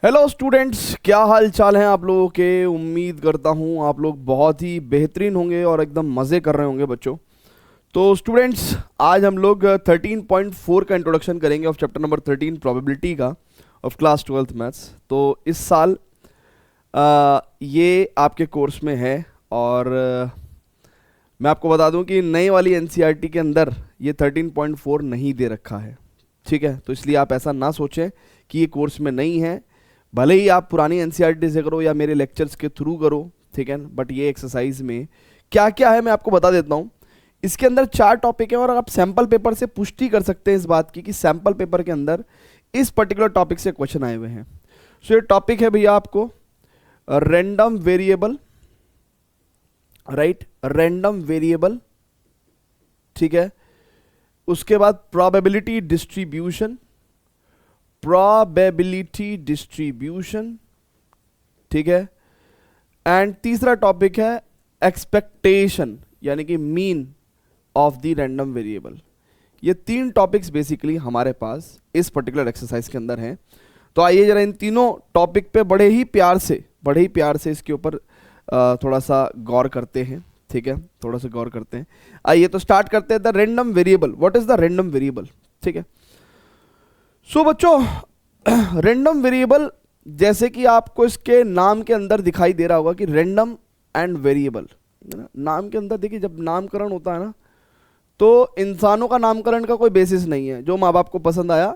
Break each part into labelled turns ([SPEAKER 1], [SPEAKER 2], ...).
[SPEAKER 1] Hello students, क्या हाल चाल हैं आप लोगों के। उम्मीद करता हूँ आप लोग बहुत ही बेहतरीन होंगे और एकदम मज़े कर रहे होंगे बच्चों। तो स्टूडेंट्स, आज हम लोग 13.4 का इंट्रोडक्शन करेंगे ऑफ चैप्टर नंबर 13 प्रोबेबिलिटी का ऑफ क्लास 12th मैथ्स। तो इस साल ये आपके कोर्स में है और मैं आपको बता दूं कि नई वाली एनसीईआरटी के अंदर ये 13.4 नहीं दे रखा है। ठीक है, तो इसलिए आप ऐसा ना सोचें कि ये कोर्स में नहीं है। भले ही आप पुरानी एनसीईआरटी से करो या मेरे लेक्चर्स के थ्रू करो, ठीक है, बट ये एक्सरसाइज में क्या क्या है मैं आपको बता देता हूँ। इसके अंदर 4 टॉपिक है और आप सैंपल पेपर से पुष्टि कर सकते हैं इस बात की कि सैंपल पेपर के अंदर इस पर्टिकुलर टॉपिक से क्वेश्चन आए हुए हैं। सो ये टॉपिक है भैया आपको random variable, right, random variable, ठीक है। उसके बाद प्रोबेबिलिटी डिस्ट्रीब्यूशन, प्रोबेबिलिटी डिस्ट्रीब्यूशन, ठीक है। एंड तीसरा टॉपिक है एक्सपेक्टेशन यानी कि mean of the random variable. ये 3 टॉपिक्स बेसिकली हमारे पास इस पर्टिकुलर एक्सरसाइज के अंदर हैं। तो आइए जरा इन तीनों टॉपिक पे बड़े ही प्यार से इसके ऊपर थोड़ा सा गौर करते हैं, ठीक है, थोड़ा सा गौर करते हैं। आइए तो स्टार्ट करते हैं। The random variable, what is the random variable, ठीक है। सो बच्चों, रैंडम वेरिएबल जैसे कि आपको इसके नाम के अंदर दिखाई दे रहा होगा कि रैंडम एंड वेरिएबल, नाम के अंदर देखिए जब नामकरण होता है ना, तो इंसानों का नामकरण का कोई बेसिस नहीं है। जो माँ बाप को पसंद आया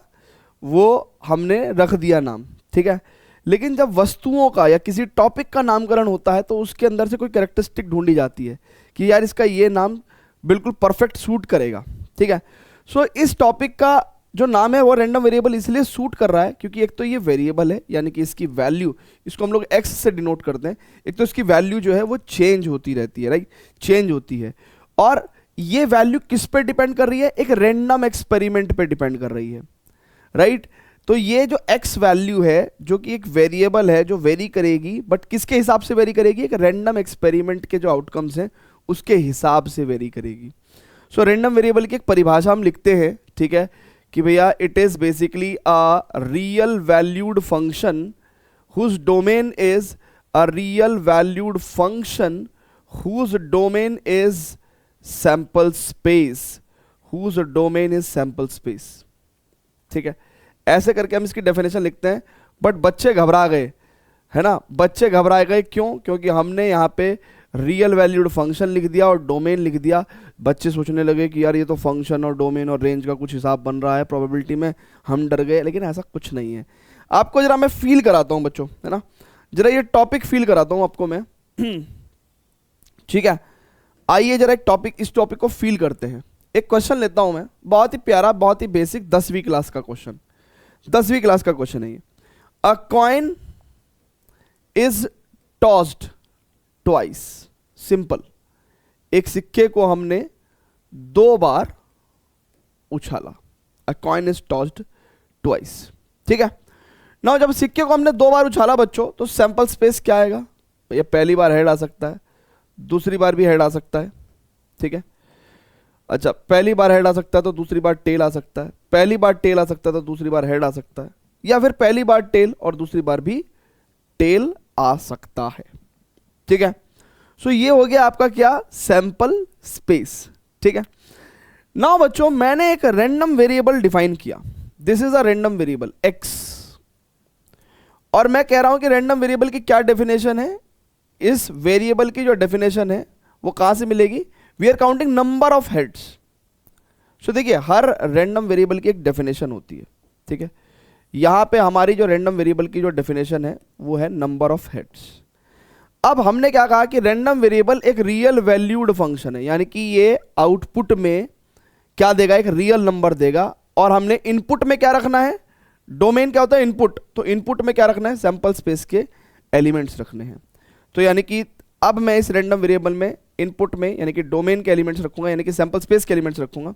[SPEAKER 1] वो हमने रख दिया नाम, ठीक है। लेकिन जब वस्तुओं का या किसी टॉपिक का नामकरण होता है तो उसके अंदर से कोई कैरेक्टरिस्टिक ढूंढी जाती है कि यार इसका ये नाम बिल्कुल परफेक्ट सूट करेगा, ठीक है। सो इस टॉपिक का जो नाम है वो रैंडम वेरिएबल इसलिए सूट कर रहा है क्योंकि एक तो ये वेरिएबल है यानी कि इसकी वैल्यू, इसको हम लोग एक्स से डिनोट करते हैं। एक तो इसकी वैल्यू जो है वो चेंज होती रहती है, राइट, चेंज होती है। और ये वैल्यू किस पे डिपेंड कर रही है? एक रैंडम एक्सपेरिमेंट पे डिपेंड कर रही है, राइट। तो ये जो x वैल्यू है जो कि एक वेरिएबल है जो वेरी करेगी, बट किसके हिसाब से वेरी करेगी? एक रैंडम एक्सपेरिमेंट के जो आउटकम्स हैं उसके हिसाब से वेरी करेगी। सो रैंडम वेरिएबल की एक परिभाषा हम लिखते हैं, ठीक है, कि भैया it is basically a real valued function whose domain is a real valued function whose domain is sample space, whose domain is sample space, ठीक है। ऐसे करके हम इसकी डेफिनेशन लिखते हैं। बट बच्चे घबरा गए, है ना, बच्चे घबरा गए क्यों? क्योंकि हमने यहाँ पे रियल वैल्यूड फंक्शन लिख दिया और डोमेन लिख दिया। बच्चे सोचने लगे कि यार ये तो फंक्शन और डोमेन और रेंज का कुछ हिसाब बन रहा है प्रोबेबिलिटी में, हम डर गए। लेकिन ऐसा कुछ नहीं है। आपको जरा मैं फील कराता हूँ बच्चों, है ना, जरा ये टॉपिक फील कराता हूँ आपको मैं, ठीक है। आइए जरा इस टॉपिक को फील करते हैं। एक क्वेश्चन लेता हूं मैं, बहुत ही प्यारा, बहुत ही बेसिक 10वीं क्लास का क्वेश्चन, 10वीं क्लास का क्वेश्चन है ये। A coin is tossed twice, simple. एक सिक्के को हमने 2 बार उछाला। A coin is tossed twice, ठीक है। ना जब सिक्के को हमने 2 बार उछाला बच्चों, तो सैंपल स्पेस क्या आएगा? भैया पहली बार हेड आ सकता है, दूसरी बार भी हेड आ सकता है, ठीक है। अच्छा, पहली बार हेड आ सकता है तो दूसरी बार टेल आ सकता है, पहली बार टेल आ सकता है तो दूसरी बार हेड आ सकता है, या फिर पहली बार टेल और दूसरी बार भी टेल आ सकता है, ठीक है। सो ये हो गया आपका क्या? सैंपल स्पेस, ठीक है। नाउ बच्चों, मैंने एक रैंडम वेरिएबल डिफाइन किया। This is a random variable x, और मैं कह रहा हूं कि रैंडम वेरिएबल की क्या डेफिनेशन है? इस वेरिएबल की जो डेफिनेशन है वो कहां से मिलेगी? We are counting number of heads. So देखिए, हर रैंडम वेरिएबल की एक डेफिनेशन होती है, ठीक है। यहां पे हमारी जो रैंडम वेरिएबल की जो डेफिनेशन है वो है नंबर ऑफ हेड्स। अब हमने क्या कहा कि रैंडम वेरिएबल एक रियल वैल्यूड फंक्शन है, यानी कि ये आउटपुट में क्या देगा? एक रियल नंबर देगा। और हमने इनपुट में क्या रखना है? डोमेन क्या होता है? इनपुट। तो इनपुट में क्या रखना है? सैंपल स्पेस के एलिमेंट्स रखने हैं। तो यानी कि अब मैं इस रैंडम वेरिएबल में इनपुट में यानी कि डोमेन के एलिमेंट्स रखूंगा, यानी कि सैंपल स्पेस के एलिमेंट्स रखूंगा।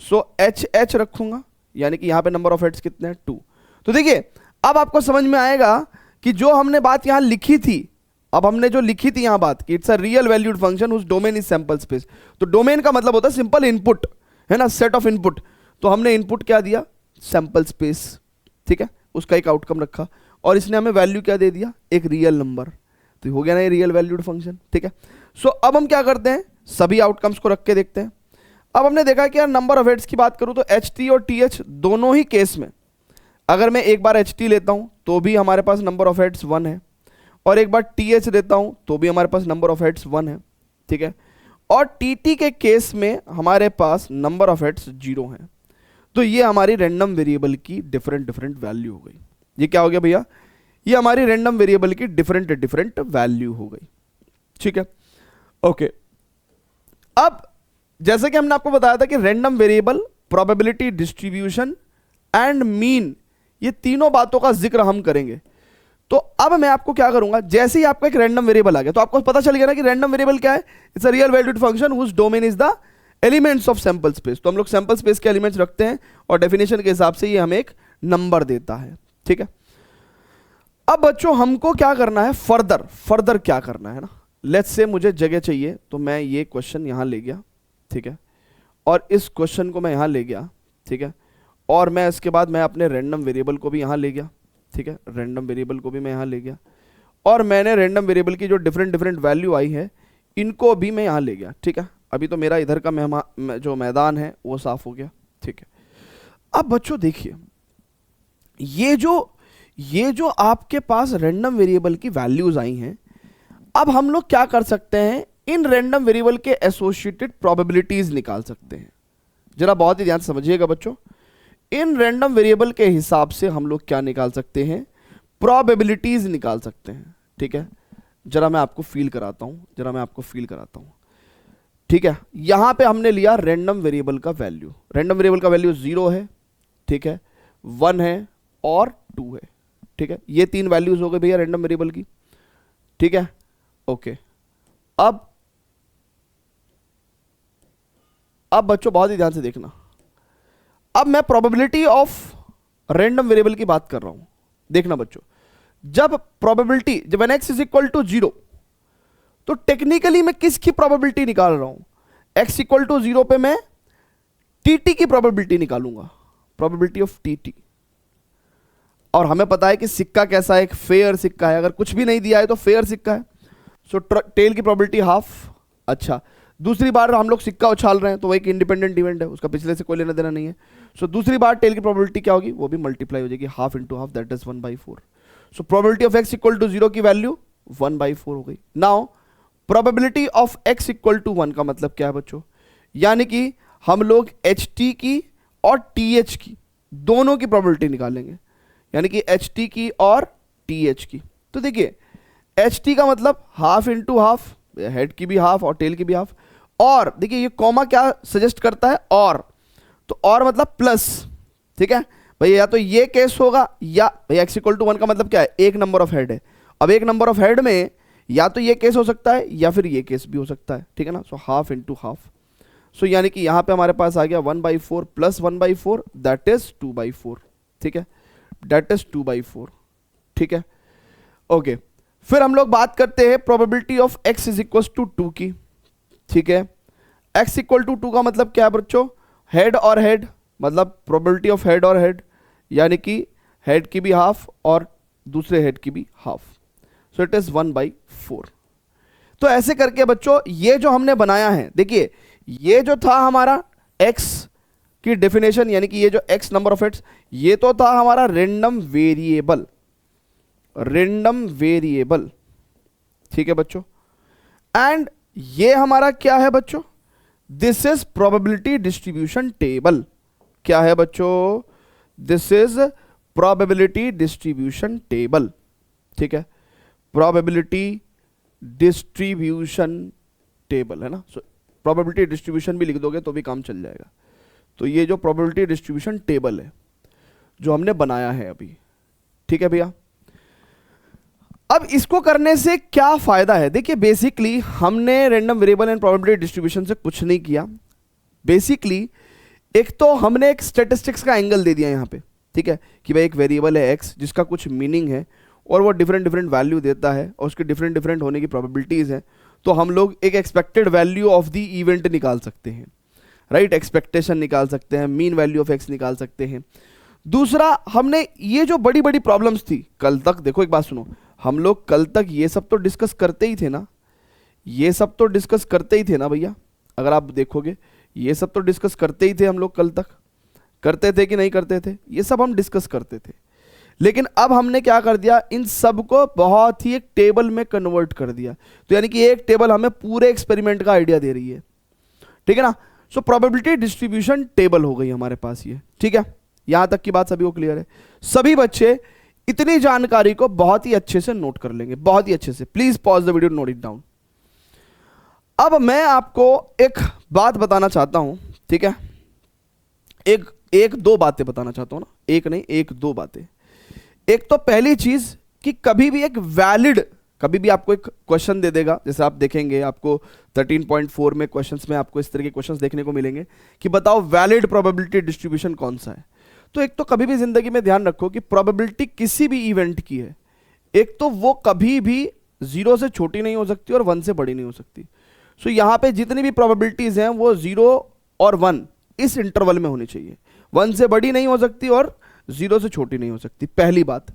[SPEAKER 1] सो एच रखूंगा, यानी कि यहां पे नंबर ऑफ हेड्स कितने हैं? 2। तो देखिए, अब आपको समझ में आएगा कि जो हमने बात यहां लिखी थी, अब हमने जो लिखी थी यहां बात कि it's a real valued function whose domain is sample space. तो डोमेन का मतलब होता है सिंपल इनपुट, है ना, सेट ऑफ इनपुट। तो हमने इनपुट क्या दिया? सैंपल स्पेस, ठीक है, उसका एक आउटकम रखा। और इसने हमें वैल्यू क्या दे दिया, एक रियल नंबर, तो हो गया ना ये रियल वैल्यूड फंक्शन, ठीक है। सो अब हम क्या करते हैं, सभी आउटकम्स को रख के देखते हैं। अब हमने देखा कि यार नंबर ऑफ हेड्स की बात करूं तो एच टी और टी एच दोनों ही केस में अगर मैं एक बार एच टी लेता हूं तो भी हमारे पास नंबर ऑफ हेड्स 1 है, और एक बार टी एच लेता हूं तो भी हमारे पास नंबर ऑफ हेड्स 1 है, ठीक है। और टी टी के केस में हमारे पास नंबर ऑफ हेड्स 0 है। तो ये हमारी रैंडम वेरिएबल की डिफरेंट डिफरेंट वैल्यू हो गई। ये क्या हो गया भैया, ये हमारी रैंडम वेरिएबल की डिफरेंट डिफरेंट वैल्यू हो गई, ठीक है। ओके, अब जैसे कि हमने आपको बताया था कि random variable, probability distribution and mean, ये तीनों बातों का जिक्र हम करेंगे। तो अब मैं आपको क्या करूंगा, जैसे ही आपका एक रैंडम वेरिएबल आ गया तो आपको पता चल गया ना कि रैंडम वेरिएबल क्या है, it's a real valued function whose domain is the elements of sample space. तो हम लोग सैंपल स्पेस के एलिमेंट्स रखते हैं और डेफिनेशन के हिसाब से ये हमें एक नंबर देता है, ठीक है। अब बच्चों हमको क्या करना है, फर्दर क्या करना है ना, लेट्स से मुझे जगह चाहिए तो मैं ये क्वेश्चन यहां ले गया, ठीक है, और इस क्वेश्चन को मैं यहां ले गया, ठीक है, और मैं इसके बाद मैं अपने रैंडम वेरिएबल को भी यहां ले गया, ठीक है, रैंडम वेरिएबल को भी मैं यहां ले गया, और मैंने रैंडम वेरिएबल की जो डिफरेंट डिफरेंट वैल्यू आई है इनको भी मैं यहां ले गया, ठीक है। अभी तो मेरा इधर का जो मैदान है वो साफ हो गया, ठीक है। अब बच्चों देखिए, ये जो आपके पास रैंडम वेरिएबल की वैल्यूज आई हैं, अब हम लोग क्या कर सकते हैं, इन रैंडम वेरिएबल के एसोसिएटेड प्रोबेबिलिटीज निकाल सकते हैं। जरा बहुत ही ध्यान से समझिएगा बच्चों, इन रैंडम वेरिएबल के हिसाब से हम लोग क्या निकाल सकते हैं, प्रोबेबिलिटीज निकाल सकते हैं, ठीक है। जरा मैं आपको फील कराता हूं, ठीक है। यहां पे हमने लिया रैंडम वेरिएबल का वैल्यू, रैंडम वेरिएबल का वैल्यू 0 है, ठीक है, 1 है और 2 है, ठीक है। ये 3 वैल्यूज हो गए भैया रैंडम वेरिएबल की, ठीक है। ओके, अब बच्चों बहुत ही ध्यान से देखना, अब मैं प्रोबेबिलिटी ऑफ रैंडम वेरिएबल की बात कर रहा हूं। देखना बच्चों, जब प्रोबेबिलिटी, जब n x is equal to 0, तो टेक्निकली मैं किसकी प्रोबेबिलिटी निकाल रहा हूं, x इक्वल टू 0 पे मैं टी की प्रोबेबिलिटी निकालूंगा, प्रोबेबिलिटी ऑफ टी। और हमें पता है कि सिक्का कैसा है, एक फेयर सिक्का है, अगर कुछ भी नहीं दिया है तो फेयर सिक्का है। सो टेल की प्रोबेबिलिटी हाफ। अच्छा, दूसरी बार हम लोग सिक्का उछाल रहे हैं तो वो एक इंडिपेंडेंट इवेंट है, उसका पिछले से कोई लेना देना नहीं है। सो दूसरी बार टेल की प्रोबेबिलिटी क्या होगी, वो भी मल्टीप्लाई हो जाएगी, half into half, that is 1/4। So probability of x equal to 0 की वैल्यू 1/4 हो गई। Now probability of x equal to 1 का मतलब क्या है बच्चों, यानी कि हम लोग ht की और th की दोनों की प्रोबेबिलिटी निकालेंगे, यानी कि ht की और th की। तो देखिए ht का मतलब हाफ इंटू हाफ, हेड की भी हाफ और टेल की भी हाफ, और देखिए ये कॉमा क्या सजेस्ट करता है, तो और मतलब प्लस, ठीक है भैया। या तो ये केस होगा, या भैया x इक्वल टू 1 का मतलब क्या है, एक नंबर ऑफ हेड है। अब एक नंबर ऑफ हेड में या तो ये केस हो सकता है या फिर ये केस भी हो सकता है, ठीक है ना। सो हाफ इंटू हाफ, सो यानी कि यहां पे हमारे पास आ गया 1/4 प्लस 1/4, दैट इज 2/4, ठीक है, दैट इज 2/4, ठीक है। ओके, फिर हम लोग बात करते हैं probability of x is equal to 2 की, ठीक है। x इक्वल टू 2 का मतलब क्या है बच्चों, हेड और हेड, मतलब प्रोबेबिलिटी ऑफ हेड और हेड, यानी कि हेड की भी हाफ और दूसरे हेड की भी हाफ, सो इट इज 1/4। तो ऐसे करके बच्चों ये जो हमने बनाया है, देखिए ये जो था हमारा x की डेफिनेशन, यानी कि ये जो x नंबर ऑफ हेड्स, ये तो था हमारा रैंडम वेरिएबल, ठीक है बच्चों। एंड ये हमारा क्या है बच्चों, this is probability distribution table. क्या है बच्चों, this is probability distribution table, ठीक है, प्रोबेबिलिटी डिस्ट्रीब्यूशन टेबल है ना। सो प्रोबेबिलिटी डिस्ट्रीब्यूशन भी लिख दोगे तो भी काम चल जाएगा। तो ये जो प्रोबेबिलिटी डिस्ट्रीब्यूशन टेबल है जो हमने बनाया है अभी, ठीक है भैया। अब इसको करने से क्या फायदा है, देखिए बेसिकली हमने random variable and probability distribution से कुछ नहीं किया। बेसिकली एक तो हमने एक स्टैटिस्टिक्स का एंगल दे दिया यहाँ पे, ठीक है, कि भाई एक वेरिएबल है x जिसका कुछ मीनिंग है और वो डिफरेंट डिफरेंट वैल्यू देता है और उसके डिफरेंट डिफरेंट होने की प्रोबेबिलिटीज हैं। तो हम लोग एक expected value of the event निकाल सकते हैं, राइट, एक्सपेक्टेशन निकाल सकते हैं, मीन वैल्यू ऑफ x निकाल सकते हैं। दूसरा, हमने ये जो बड़ी बड़ी प्रॉब्लम्स थी कल तक, देखो एक बात सुनो, हम लोग कल तक ये सब तो डिस्कस करते ही थे ना, ये सब तो डिस्कस करते ही थे ना भैया। अगर आप देखोगे ये सब तो डिस्कस करते ही थे हम लोग, कल तक करते थे कि नहीं करते थे, ये सब हम डिस्कस करते थे। लेकिन अब हमने क्या कर दिया, इन सब को बहुत ही एक टेबल में कन्वर्ट कर दिया। तो यानी कि एक टेबल हमें पूरे एक्सपेरिमेंट का आइडिया दे रही है, ठीक है ना। सो प्रोबेबिलिटी डिस्ट्रीब्यूशन टेबल हो गई हमारे पास ये, ठीक है। यहां तक की बात सभी को क्लियर है? सभी बच्चे इतनी जानकारी को बहुत ही अच्छे से नोट कर लेंगे, बहुत ही अच्छे से। Please pause the video, note it down. अब मैं आपको एक बात बताना चाहता हूं, ठीक है। एक दो बातें बताना चाहता हूं ना, एक नहीं, एक दो बातें। एक तो पहली चीज कि कभी भी एक वैलिड, कभी भी आपको एक क्वेश्चन दे देगा, जैसे आप देखेंगे आपको 13.4 में क्वेश्चंस में आपको इस तरह के क्वेश्चंस देखने को मिलेंगे कि बताओ वैलिड प्रोबेबिलिटी डिस्ट्रीब्यूशन कौन सा है। तो एक तो कभी भी जिंदगी में ध्यान रखो कि प्रोबेबिलिटी किसी भी इवेंट की है, एक तो वो कभी भी 0 से छोटी नहीं हो सकती और 1 से बड़ी नहीं हो सकती। सो यहां पे जितनी भी प्रोबेबिलिटीज हैं वो 0 और 1 इस इंटरवल में होनी चाहिए, 1 से बड़ी नहीं हो सकती और 0 से छोटी नहीं हो सकती, पहली बात।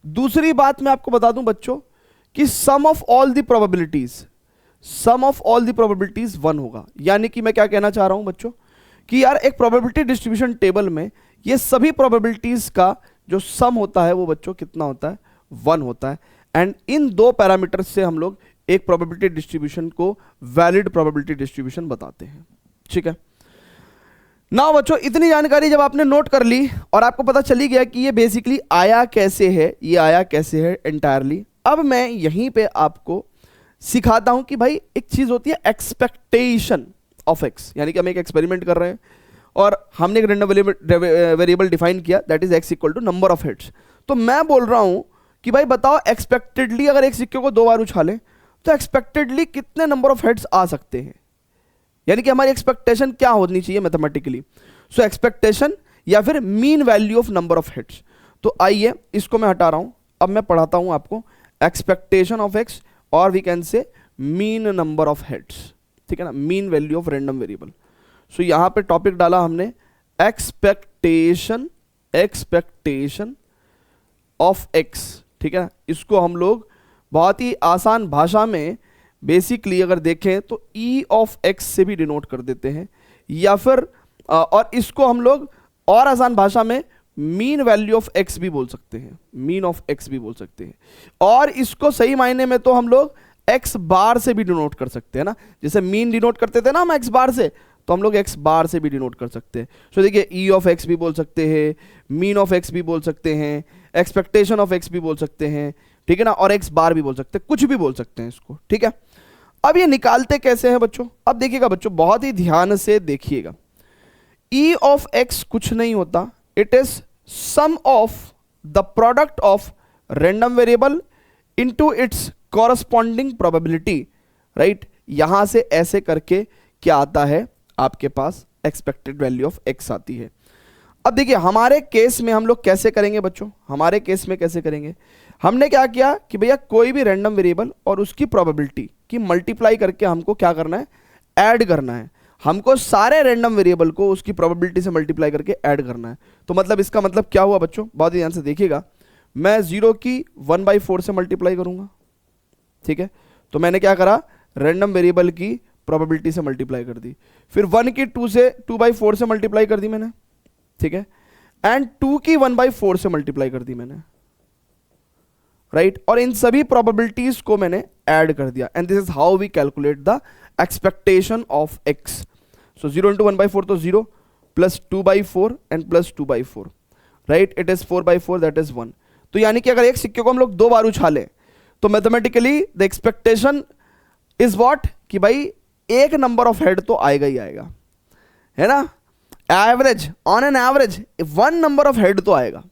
[SPEAKER 1] दूसरी बात मैं आपको बता दूं बच्चों कि sum of all the probabilities, sum of all the probabilities 1 होगा। यानी कि मैं क्या कहना चाह रहा हूं बच्चों कि यार एक प्रोबेबिलिटी डिस्ट्रीब्यूशन टेबल में ये सभी प्रोबेबिलिटीज का जो सम होता है वो बच्चों कितना होता है, 1 होता है। एंड इन दो पैरामीटर्स से हम लोग एक प्रोबेबिलिटी डिस्ट्रीब्यूशन को वैलिड प्रोबेबिलिटी डिस्ट्रीब्यूशन बताते हैं, ठीक है ना बच्चों। इतनी जानकारी जब आपने नोट कर ली और आपको पता चली गया कि ये बेसिकली आया कैसे है, ये आया कैसे है एंटायरली, अब मैं यहीं पे आपको सिखाता हूं कि भाई एक चीज होती है एक्सपेक्टेशन ऑफ एक्स। यानी कि हम एक एक्सपेरिमेंट कर रहे हैं और हमने एक रैंडम वेरिएबल डिफाइन किया, that is X equal to number of heads. तो मैं बोल रहा हूं कि भाई बताओ एक्सपेक्टेडली अगर एक सिक्के को 2 बार उछालें तो एक्सपेक्टेडली कितने नंबर ऑफ हेड्स आ सकते हैं। यानी कि हमारी एक्सपेक्टेशन क्या होनी चाहिए मैथमेटिकली। सो एक्सपेक्टेशन या फिर mean value of number of heads. तो आइए इसको मैं हटा रहा हूं, अब मैं पढ़ाता हूं आपको एक्सपेक्टेशन ऑफ एक्स और we can say mean number of heads, ठीक है ना, mean value of random variable. So यहां पे टॉपिक डाला हमने एक्सपेक्टेशन, एक्सपेक्टेशन ऑफ एक्स, ठीक है। इसको हम लोग बहुत ही आसान भाषा में बेसिकली अगर देखें तो ई ऑफ एक्स से भी डिनोट कर देते हैं, या फिर और इसको हम लोग और आसान भाषा में मीन वैल्यू ऑफ एक्स भी बोल सकते हैं, मीन ऑफ एक्स भी बोल सकते हैं। और इसको सही मायने में तो हम लोग एक्स बार से भी डिनोट कर सकते हैं ना, जैसे मीन डिनोट करते थे ना हम एक्स बार से, तो हम लोग एक्स बार से भी डिनोट कर सकते हैं। सो देखिए ई ऑफ एक्स भी बोल सकते हैं, मीन ऑफ एक्स भी बोल सकते हैं, एक्सपेक्टेशन ऑफ एक्स भी बोल सकते हैं, ठीक है ना, और एक्स बार भी बोल सकते हैं, कुछ भी बोल सकते हैं इसको, ठीक है। अब ये निकालते कैसे हैं बच्चों, अब देखिएगा बच्चों बहुत ही ध्यान से देखिएगा। ई ऑफ एक्स कुछ नहीं होता, it is sum of the product of random variable into its corresponding probability, right. यहां से ऐसे करके क्या आता है आपके पास एक्सपेक्टेड वैल्यू ऑफ एक्स आती है। अब देखिए हमारे केस में हम लोग कैसे करेंगे बच्चों, हमारे केस में कैसे करेंगे, हमने क्या किया कि भैया कोई भी रैंडम वेरिएबल और उसकी प्रोबेबिलिटी की मल्टीप्लाई करके हमको क्या करना है, ऐड करना है। हमको सारे रैंडम वेरिएबल को उसकी प्रोबेबिलिटी से मल्टीप्लाई करके ऐड करना है। तो मतलब इसका मतलब क्या हुआ बच्चों, बहुत ही ध्यान से देखिएगा। मैं 0 की 1/4 से मल्टीप्लाई करूंगा, ठीक है। तो मैंने क्या करा, रैंडम वेरिएबल की प्रोबेबिलिटी से मल्टीप्लाई कर दी, फिर 1 की 2/4 से मल्टीप्लाई कर दी मैंने, ठीक है, एंड 2 की 1/4 से मल्टीप्लाई कर दी मैंने, राइट। और इन सभी प्रोबेबिलिटीज को मैंने ऐड कर दिया, and this is how we calculate the expectation of X. So 0 into 1/4 तो 0 plus 2/4 and plus 2/4, right, it is 4/4 that is 1। तो यानी कि अगर एक सिक्के को हम लोग 2 बार उछालें तो mathematically the expectation is what कि भाई एक नंबर ऑफ हेड तो आएगा ही आएगा, है ना, average on an average 1 number of head तो आएगा,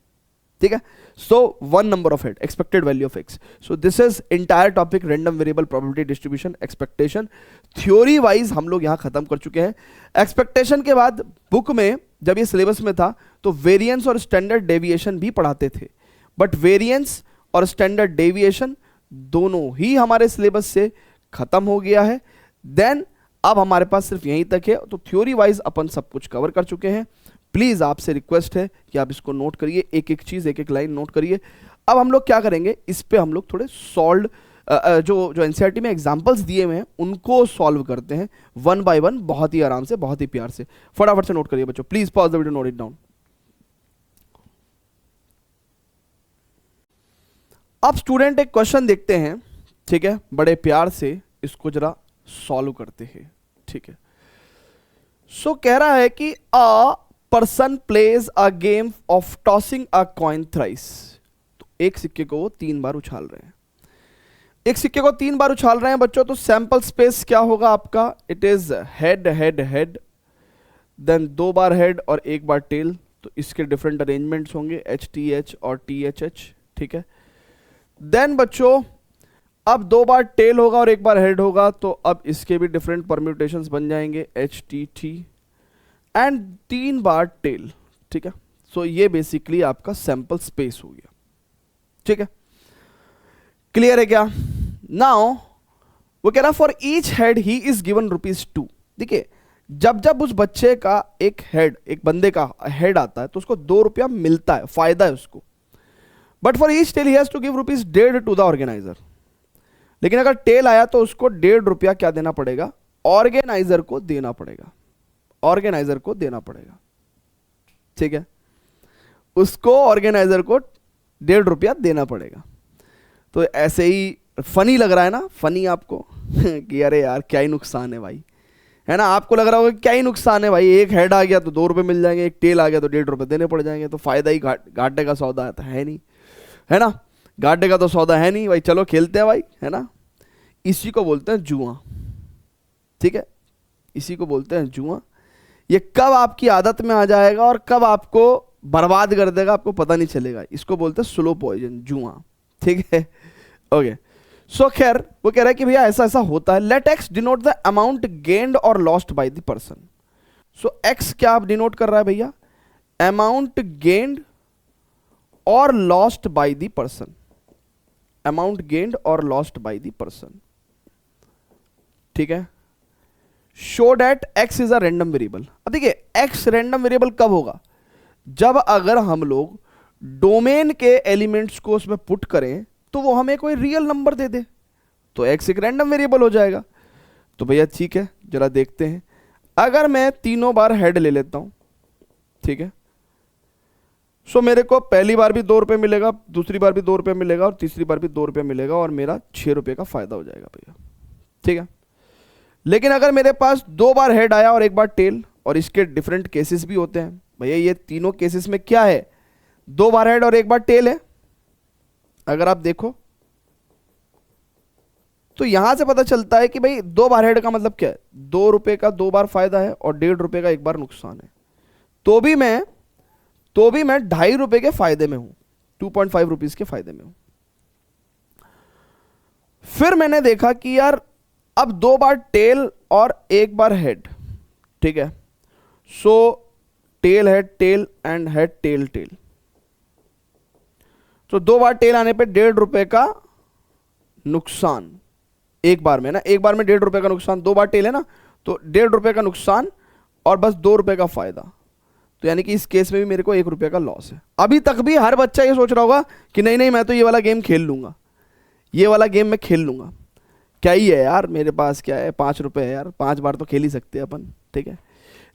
[SPEAKER 1] ठीक है। सो 1 number of head expected value of X. So this is entire topic random variable probability distribution expectation. Theory wise हम लोग यहां खत्म कर चुके हैं। एक्सपेक्टेशन के बाद बुक में जब ये सिलेबस में था तो वेरिएंस और स्टैंडर्ड डेविएशन भी पढ़ाते थे, बट वेरिएंस और स्टैंडर्ड डेविएशन दोनों ही हमारे सिलेबस से खत्म हो गया है। देन अब हमारे पास सिर्फ यहीं तक है। तो थ्योरी वाइज अपन सब कुछ कवर कर चुके हैं। प्लीज आपसे रिक्वेस्ट है कि आप इसको नोट करिए, एक एक चीज, एक एक लाइन नोट करिए। अब हम लोग क्या करेंगे, इस पे हम लोग थोड़े सॉल्व जो जो एनसीईआरटी में एग्जांपल्स दिए हुए हैं उनको सॉल्व करते हैं वन बाय वन, बहुत ही आराम से, बहुत ही प्यार से। फटाफट से नोट करिए बच्चों, please pause the video, note it down. अब स्टूडेंट एक क्वेश्चन देखते हैं, ठीक है, बड़े प्यार से इसको जरा सॉल्व करते हैं, ठीक है। सो कह रहा है कि a person plays a game of tossing a coin thrice. तो एक सिक्के को वो 3 बार उछाल रहे हैं, एक सिक्के को 3 बार उछाल रहे हैं बच्चों। तो सैंपल स्पेस क्या होगा आपका, it is head head head, then 2 बार हेड और 1 बार टेल। तो इसके डिफरेंट अरेंजमेंट्स होंगे HTH और THH, ठीक है। देन बच्चों अब 2 बार टेल होगा और 1 बार हेड होगा, तो अब इसके भी डिफरेंट परम्यूटेशंस बन जाएंगे HTT एंड 3 बार टेल, ठीक है। सो ये बेसिकली आपका सैंपल स्पेस हो गया, ठीक है। क्लियर है क्या? नाउ वो कह रहा for each head he is given ₹2। देखिए जब जब उस बच्चे का एक हेड, एक बंदे का हेड आता है तो उसको ₹2 मिलता है, फायदा है उसको। But for each tail he has to give ₹1.5 to the organiser. लेकिन अगर टेल आया तो उसको ₹1.5 क्या देना पड़ेगा, ऑर्गेनाइजर को देना पड़ेगा, ऑर्गेनाइजर को देना पड़ेगा, ठीक है। उसको ऑर्गेनाइजर को ₹1.5 देना पड़ेगा। तो ऐसे ही फनी लग रहा है ना, फनी आपको कि अरे यार क्या ही नुकसान है भाई, है ना। आपको लग रहा होगा क्या ही नुकसान है भाई, एक हेड आ गया तो ₹2 मिल जाएंगे, एक टेल आ गया तो ₹1.5 देने पड़ जाएंगे, तो फायदा ही घाटे का सौदा है नहीं, है ना। घाटे का तो सौदा है नहीं भाई, चलो खेलते हैं भाई, है ना। इसी को बोलते हैं जुआ, ठीक है, इसी को बोलते हैं जुआ। ये कब आपकी आदत में आ जाएगा और कब आपको बर्बाद कर देगा आपको पता नहीं चलेगा। इसको बोलते हैं स्लो पॉइजन, जुआ, ठीक है। ओके सो खैर वो कह रहा है कि भैया ऐसा ऐसा होता है। Let X denote the amount gained और lost by the person. So X क्या आप डिनोट कर रहा है भैया, अमाउंट गेन्ड और lost by the person, amount gained और लॉस्ट बाय द पर्सन, ठीक है। Show that X is a random variable. अब देखिए एक्स रैंडम वेरिएबल कब होगा, जब अगर हम लोग डोमेन के एलिमेंट्स को उसमें पुट करें तो वो हमें कोई रियल नंबर दे दे, तो एक्स एक रैंडम वेरिएबल हो जाएगा। तो भैया ठीक है, जरा देखते हैं। अगर मैं 3 बार हेड ले लेता हूं, ठीक है, सो मेरे को पहली बार भी ₹2 मिलेगा, दूसरी बार भी ₹2 मिलेगा और तीसरी बार भी ₹2 मिलेगा और मेरा ₹6 का फायदा हो जाएगा भैया, ठीक है। लेकिन अगर मेरे पास 2 बार हेड आया और 1 बार टेल, और इसके डिफरेंट केसेस भी होते हैं भैया, ये तीनों केसेस में क्या है, 2 बार हेड और 1 बार टेल है। अगर आप देखो तो यहां से पता चलता है कि भाई 2 बार हेड का मतलब क्या है, ₹2 का 2 बार फायदा है और ₹1.5 का 1 बार नुकसान है। तो भी मैं ₹2.5 के फायदे में हूं, ₹2.5 के फायदे में हूं। फिर मैंने देखा कि यार अब 2 बार टेल और 1 बार हेड, ठीक है। So tail head tail and head tail tail, तो 2 बार टेल आने पे ₹1.5 का नुकसान एक बार में ना, एक बार में ₹1.5 का नुकसान, 2 बार टेल है ना, तो ₹1.5 का नुकसान और बस ₹2 का फायदा। तो यानी कि इस केस में भी मेरे को ₹1 का लॉस है। अभी तक भी हर बच्चा ये सोच रहा होगा कि नहीं नहीं मैं तो ये वाला गेम खेल लूंगा, ये वाला गेम मैं खेल लूंगा, क्या ही है यार मेरे पास, क्या है ₹5 है यार, 5 बार तो खेल ही सकते हैं अपन, ठीक है।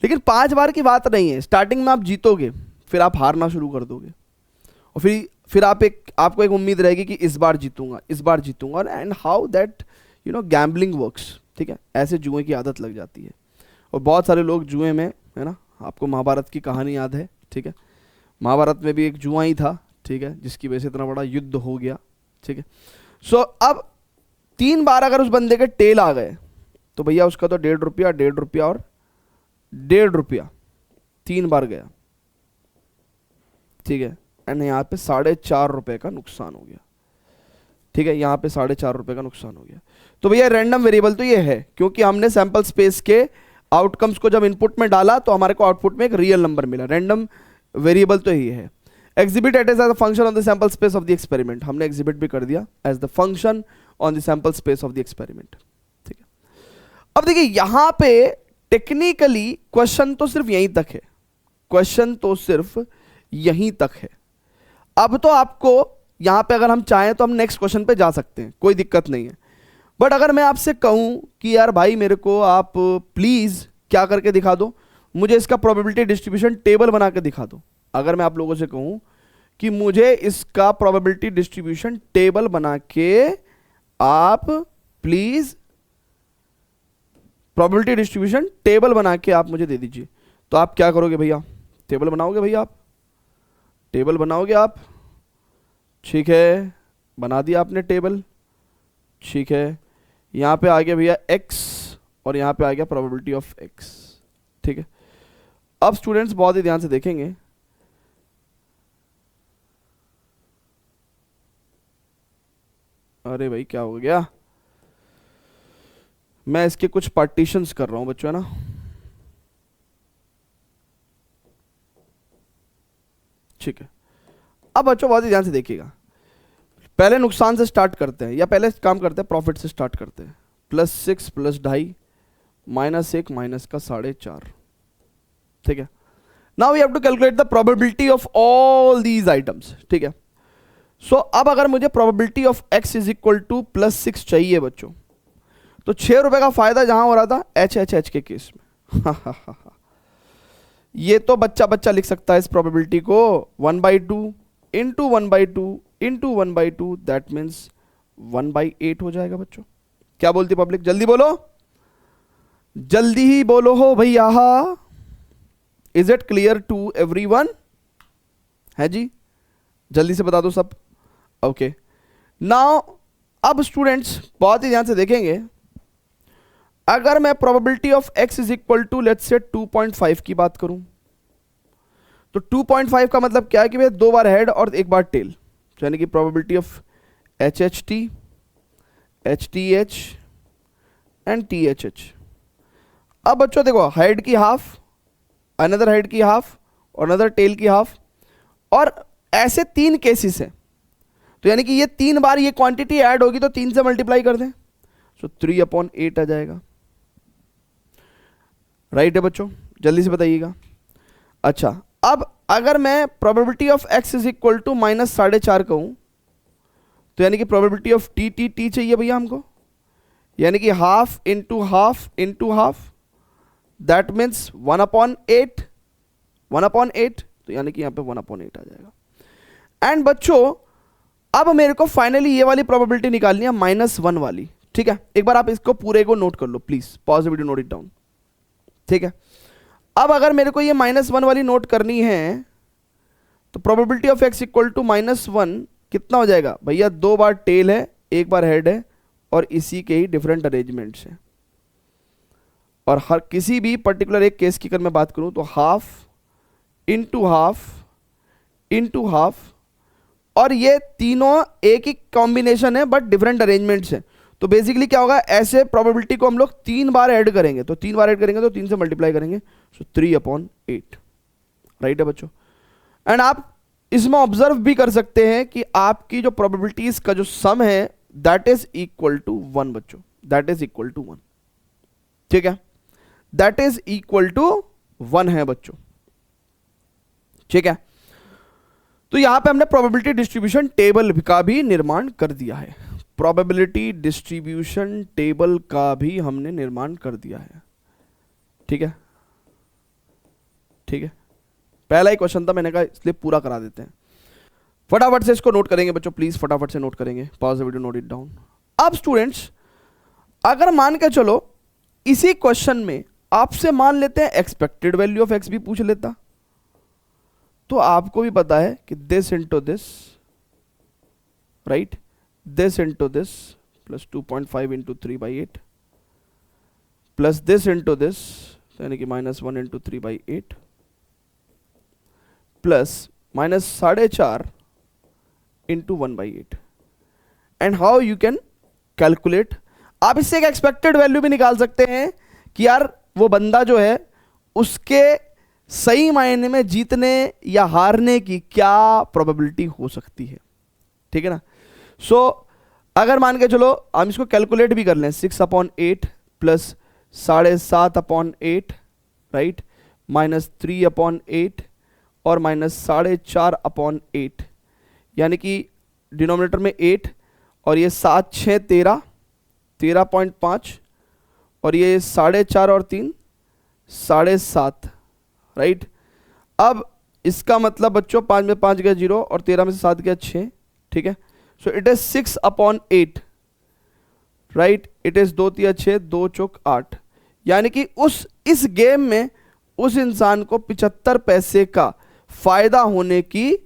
[SPEAKER 1] लेकिन 5 बार की बात नहीं है, स्टार्टिंग में आप जीतोगे, फिर आप हारना शुरू कर दोगे, और फिर आपको एक उम्मीद रहेगी कि इस बार जीतूंगा, इस बार जीतूंगा, and how that gambling works, ठीक है। ऐसे जुए की आदत लग जाती है और बहुत सारे लोग जुए में, है ना, आपको महाभारत की कहानी याद है, ठीक है। महाभारत में भी एक जुआ ही था, ठीक है, जिसकी वजह से इतना बड़ा युद्ध हो गया, ठीक है। सो अब 3 बार अगर उस बंदे के टेल आ गए तो भैया उसका तो ₹1.5 ₹1.5 और ₹1.5 3 बार गया, ठीक है। एंड यहाँ पे ₹4.5 का नुकसान हो गया, ठीक है, यहाँ पे ₹4.5 का नुकसान हो गया। तो भैया रैंडम वेरिएबल तो ये है, क्योंकि हमने सैंपल स्पेस के आउटकम्स को जब इनपुट में डाला तो हमारे को आउटपुट में एक रियल नंबर मिला। रैंडम वेरिएबल तो ये है। Exhibit it as the function on the sample space of the experiment, हमने एग्जिबिट भी कर दिया as the function on the sample space of the experiment, ठीक है। अब देखिए यहां पे टेक्निकली क्वेश्चन तो सिर्फ यहीं तक है, क्वेश्चन तो सिर्फ यहीं तक है। अब तो आपको यहां पे अगर हम चाहें तो हम नेक्स्ट क्वेश्चन पे जा सकते हैं, कोई दिक्कत नहीं है। बट अगर मैं आपसे कहूं कि यार भाई मेरे को आप प्लीज क्या करके दिखा दो, मुझे इसका प्रोबेबिलिटी डिस्ट्रीब्यूशन टेबल बना के दिखा दो। अगर मैं आप लोगों से कहूं कि मुझे इसका प्रोबेबिलिटी डिस्ट्रीब्यूशन टेबल बना के आप प्लीज प्रोबेबिलिटी डिस्ट्रीब्यूशन टेबल बना के आप मुझे दे दीजिए, तो आप क्या करोगे भैया? टेबल बनाओगे भैया? आप टेबल बनाओगे आप? ठीक है, बना दिया आपने टेबल। ठीक है, यहां पे आ गया भैया x और यहां पे आ गया प्रोबेबिलिटी ऑफ x। ठीक है, अब स्टूडेंट्स बहुत ही ध्यान से देखेंगे। अरे भाई क्या हो गया? मैं इसके कुछ पार्टीशंस कर रहा हूं बच्चों, है ना। ठीक है, अब बच्चों बहुत ही ध्यान से देखिएगा। पहले नुकसान से स्टार्ट करते हैं, या पहले काम करते हैं प्रॉफिट से स्टार्ट करते हैं। +6 +2.5 -1 माइनस का 4.5। ठीक है, now we have to calculate the probability of all these items. ठीक है, सो अब अगर मुझे probability of x is equal to +6 चाहिए बच्चों, तो 6 रुपए का फायदा जहां हो रहा था h के केस में ये तो बच्चा बच्चा लिख सकता है इस प्रोबेबिलिटी को 1/2 इंटू 1/2 इंटू 1/2, दैट मीन्स 1/8 हो जाएगा बच्चों। क्या बोलती पब्लिक? जल्दी बोलो, जल्दी ही बोलो हो भैया। Is it clear to everyone? है जी, जल्दी से बता दो सब। ओके, नाउ अब स्टूडेंट्स बहुत ही ध्यान से देखेंगे। अगर मैं probability of x is equal to let's say 2.5 की बात करूं, तो 2.5 का मतलब क्या है कि भैया 2 बार हेड और 1 बार टेल, यानी कि probability of HHT, HTH and THH। अब बच्चों देखो, हेड की हाफ, अनदर हेड की हाफ और अनदर टेल की हाफ, और ऐसे 3 केसेस हैं, तो यानी कि ये 3 बार ये क्वांटिटी ऐड होगी तो 3 से मल्टीप्लाई कर दें, सो 3/8 आ जाएगा। राइट है बच्चों, जल्दी से बताइएगा। अच्छा, अब अगर मैं probability of x is equal to -4.5 कहूं, तो यानी कि प्रोबेबिलिटी ऑफ t चाहिए भैया हमको, यानी कि half into half into half, that means 1/8, 1/8, तो यानी कि यहां पे 1/8 आ जाएगा। एंड बच्चों अब मेरे को फाइनली ये वाली प्रोबेबिलिटी निकालनी है -1 वाली। ठीक है, एक बार आप इसको पूरे को नोट कर लो please, pause video, note it down. ठीक है, अब अगर मेरे को ये -1 वाली नोट करनी है, तो probability of x equal to -1 कितना हो जाएगा भैया? 2 बार टेल है, 1 बार हेड है, और इसी के ही डिफरेंट अरेंजमेंट्स हैं। और हर किसी भी पर्टिकुलर एक केस की अगर मैं बात करूं तो half into half into half, और ये तीनों एक ही कॉम्बिनेशन है बट डिफरेंट अरेंजमेंट्स हैं। तो बेसिकली क्या होगा, ऐसे प्रोबेबिलिटी को हम लोग 3 बार ऐड करेंगे, तो 3 बार ऐड करेंगे तो 3 से मल्टीप्लाई करेंगे, सो 3/8। राइट है बच्चों, एंड आप इसमें ऑब्जर्व भी कर सकते हैं कि आपकी जो प्रोबेबिलिटीज का जो सम है दैट इज इक्वल टू 1 बच्चों, दैट इज इक्वल टू 1। ठीक है, दैट इज इक्वल टू 1 है बच्चों। ठीक है, तो यहां पे हमने प्रोबेबिलिटी डिस्ट्रीब्यूशन टेबल का भी निर्माण कर दिया है, प्रोबेबिलिटी डिस्ट्रीब्यूशन टेबल का भी हमने निर्माण कर दिया है। ठीक है, ठीक है, पहला ही क्वेश्चन था, मैंने कहा इसलिए पूरा करा देते हैं। फटाफट से इसको नोट करेंगे बच्चों, प्लीज फटाफट से नोट करेंगे, pause the video, note it down. अब स्टूडेंट्स अगर मान के चलो इसी क्वेश्चन में आपसे मान लेते हैं एक्सपेक्टेड वैल्यू ऑफ एक्स भी पूछ लेता, तो आपको भी पता है कि this into this, right, this into this plus 2.5 into 3/8 plus this into this, यानी कि -1 into 3/8 plus -4.5 into 1/8। And how you can calculate, आप इससे एक एक्सपेक्टेड वैल्यू भी निकाल सकते हैं कि यार वो बंदा जो है उसके सही मायने में जीतने या हारने की क्या प्रोबेबिलिटी हो सकती है। ठीक है ना, सो अगर मान के चलो हम इसको कैलकुलेट भी कर लें, 6/8 प्लस 7.5/8, राइट, -3/8 और -4.5/8, यानी कि डिनोमिनेटर में 8 और ये 7 6 13, 13.5 और ये 4.5 और 3 7.5, राइट। अब इसका मतलब बच्चों 5 में 5 गया 0 और 13 में से 7 गया 6, ठीक है। So it is 6/8, right. It is 2 3 6, 2 चौक 8, यानी कि इस गेम में उस इंसान को 75 पैसे का फायदा होने की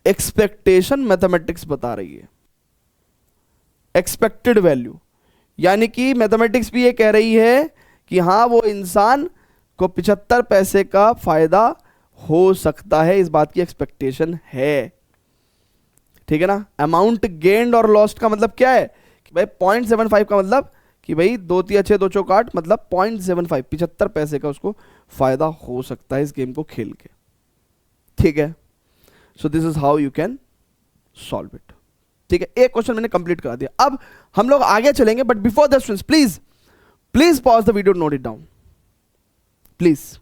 [SPEAKER 1] एक्सपेक्टेशन मैथमेटिक्स बता रही है, एक्सपेक्टेड वैल्यू। यानी कि मैथमेटिक्स भी ये कह रही है कि हाँ वो इंसान को 75 पैसे का फायदा हो सकता है, इस बात की एक्सपेक्टेशन है, ठीक है ना। अमाउंट गेन्ड और लॉस्ट का मतलब क्या है कि भाई 0.75 का मतलब कि भाई 2 3 6 2 चौक 8, मतलब 0.75, 75 पैसे का उसको फायदा हो सकता है इस गेम को खेल के, ठीक है। सो this is how you can solve it, ठीक है। एक क्वेश्चन मैंने कंप्लीट करा दिया, अब हम लोग आगे चलेंगे, but before that students please pause the video, note it down please.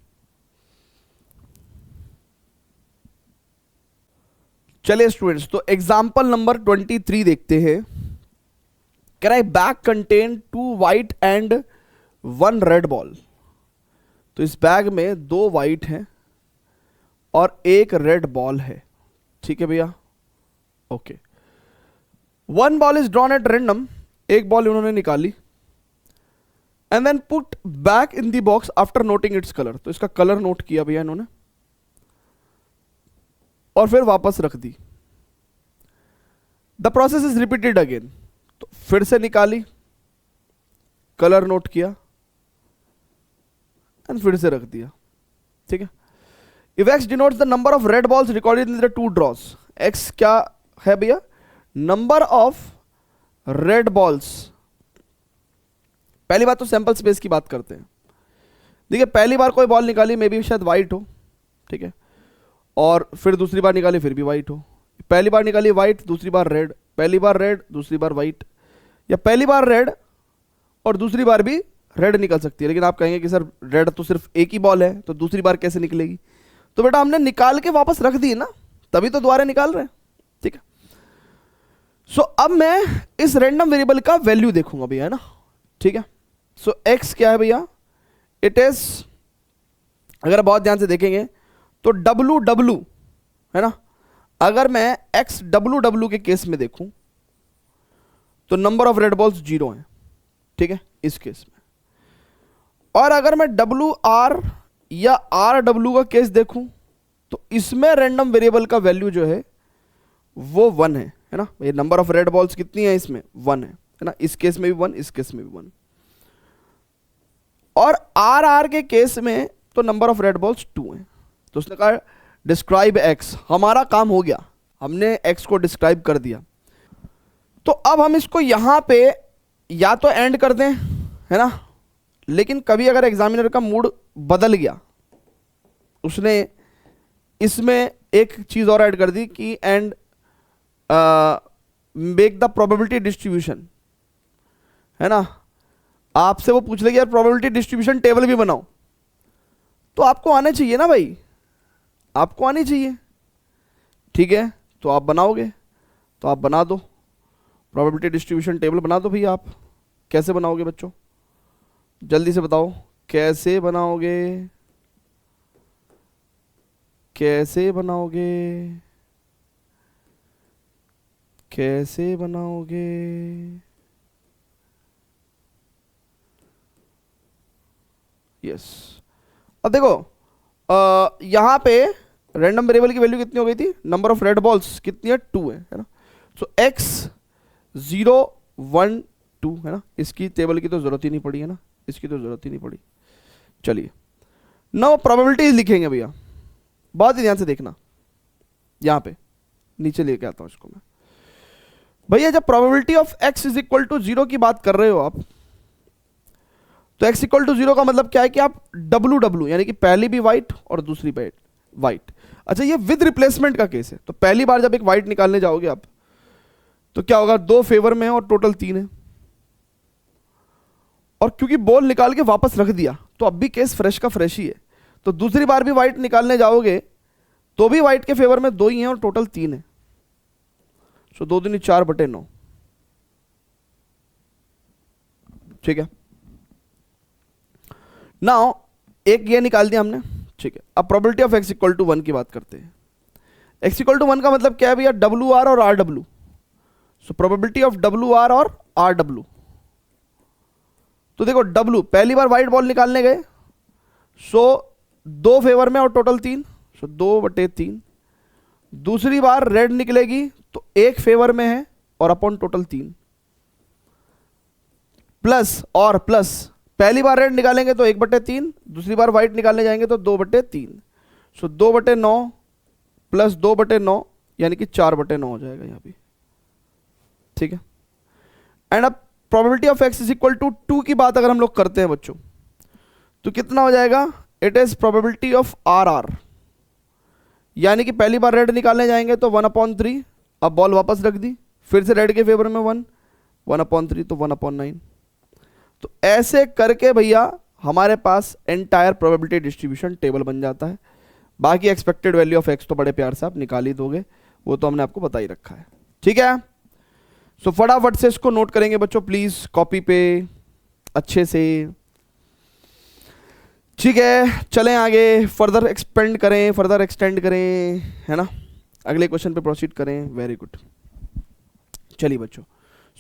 [SPEAKER 1] चलिए स्टूडेंट्स, तो एग्जांपल नंबर 23 देखते हैं। Can I bag contain 2 white and 1 red ball. तो इस बैग में 2 वाइट हैं और 1 रेड बॉल है, ठीक है भैया, okay. 1 ball is drawn at random, एक बॉल उन्होंने निकाली, and then put back in the box after noting its colour. तो इसका कलर नोट किया भैया इन्होंने और फिर वापस रख दी। The process is repeated again, तो फिर से निकाली, कलर नोट किया एंड फिर से रख दिया, ठीक है। If X denotes the number of red balls recorded in the 2 ड्रॉज, एक्स क्या है भैया, नंबर ऑफ रेड बॉल्स। पहली बात तो सैंपल स्पेस की बात करते हैं। देखिए पहली बार कोई बॉल निकाली, मे बी शायद वाइट हो, ठीक है, और फिर दूसरी बार निकाली फिर भी वाइट हो, पहली बार निकाली वाइट, दूसरी बार रेड, पहली बार रेड, दूसरी बार वाइट, या पहली बार रेड और दूसरी बार भी रेड निकल सकती है। लेकिन आप कहेंगे कि सर रेड तो सिर्फ एक ही बॉल है, तो दूसरी बार कैसे निकलेगी? तो बेटा हमने निकाल के वापस रख दी ना, तभी तो दोबारा निकाल रहे हैं, ठीक है। सो अब मैं इस रैंडम वेरिएबल का वैल्यू देखूंगा भैया, है ना, ठीक है। सो एक्स क्या है भैया, इट इज, अगर बहुत ध्यान से देखेंगे तो डब्लू डब्लू, है ना। अगर मैं एक्स डब्लू डब्लू के केस में देखूं तो नंबर ऑफ रेड बॉल्स 0 है, ठीक है, इस केस में। और अगर मैं डब्लू आर या आर डब्लू का केस देखूं तो इसमें रैंडम वेरिएबल का वैल्यू जो है वो 1 है ना। ये नंबर ऑफ रेड बॉल्स कितनी है इसमें, 1 है ना। इस केस में भी 1, इस केस में भी 1। और आर आर के केस में तो नंबर ऑफ रेड बॉल्स 2 है। तो उसने कहा डिस्क्राइब एक्स, हमारा काम हो गया, हमने एक्स को डिस्क्राइब कर दिया। तो अब हम इसको यहां पे या तो एंड कर दें, है ना, लेकिन कभी अगर एग्जामिनर का मूड बदल गया, उसने इसमें एक चीज और ऐड कर दी कि and make the probability distribution, है ना, आपसे वो पूछ लेगी यार प्रोबेबिलिटी डिस्ट्रीब्यूशन टेबल भी बनाओ, तो आपको आना चाहिए ना भाई, आपको आनी चाहिए, ठीक है। तो आप बनाओगे, तो आप बना दो प्रोबेबिलिटी डिस्ट्रीब्यूशन टेबल, बना दो भैया। आप कैसे बनाओगे बच्चों, जल्दी से बताओ कैसे बनाओगे, कैसे बनाओगे, कैसे बनाओगे? यस, अब देखो यहां पे रैंडम वेरिएबल की वैल्यू कितनी हो गई थी, नंबर ऑफ रेड बॉल्स कितनी है, 2 है ना। सो एक्स 0 1 2 है ना, इसकी टेबल की तो जरूरत ही नहीं पड़ी, है ना, इसकी तो जरूरत ही नहीं पड़ी। चलिए नाउ प्रोबेबिलिटीज लिखेंगे भैया, बहुत ही ध्यान से देखना, यहां पे नीचे लेके आता हूं इसको मैं भैया। जब probability of X is equal to 0 की बात कर रहे हो आप, तो x इक्वल टू 0 का मतलब क्या है कि आप डब्लू डब्लू, यानी कि पहली भी वाइट और दूसरी भी वाइट। अच्छा ये विद रिप्लेसमेंट का केस है, तो पहली बार जब एक वाइट निकालने जाओगे आप तो क्या होगा, 2 फेवर में है और टोटल 3 है। और क्योंकि बॉल निकाल के वापस रख दिया तो अब भी केस फ्रेश का फ्रेश ही है, तो दूसरी बार भी वाइट निकालने जाओगे तो भी वाइट के फेवर में 2 ही हैं और टोटल 3 है। सो 2 दूनी 4/9। ठीक है, नाउ एक ये निकाल दिया हमने। ठीक है, अब probability of x equal to 1 की बात करते हैं। x इक्वल टू 1 का मतलब क्या है भैया? WR और RW। So probability of WR और RW। तो देखो W, पहली बार व्हाइट बॉल निकालने गए, सो 2 फेवर में और टोटल 3, सो 2/3। दूसरी बार रेड निकलेगी तो 1 फेवर में है और अपॉन टोटल 3, प्लस और प्लस, पहली बार रेड निकालेंगे तो 1/3, दूसरी बार व्हाइट निकालने जाएंगे तो 2/3। सो 2/9 प्लस 2/9 यानी कि 4/9 हो जाएगा यहाँ भी। ठीक है, एंड अब probability of x is equal to 2 की बात अगर हम लोग करते हैं बच्चों, तो कितना हो जाएगा? It is probability of RR, यानी कि पहली बार रेड निकालने जाएंगे तो 1/3, अब बॉल वापस रख दी, फिर से रेड के फेवर में 1/3 तो 1/9। तो ऐसे करके भैया हमारे पास एंटायर प्रोबेबिलिटी डिस्ट्रीब्यूशन टेबल बन जाता है। बाकी एक्सपेक्टेड वैल्यू ऑफ x तो बड़े प्यार से आप निकाल ही दोगे, वो तो हमने आपको बता ही रखा है। ठीक है, सो फटाफट से इसको नोट करेंगे बच्चों प्लीज कॉपी पे अच्छे से। ठीक है, चलें आगे, फर्दर एक्सपेंड करें, फर्दर एक्सटेंड करें, है ना, अगले क्वेश्चन पे प्रोसीड करें। वेरी गुड, चलिए बच्चों,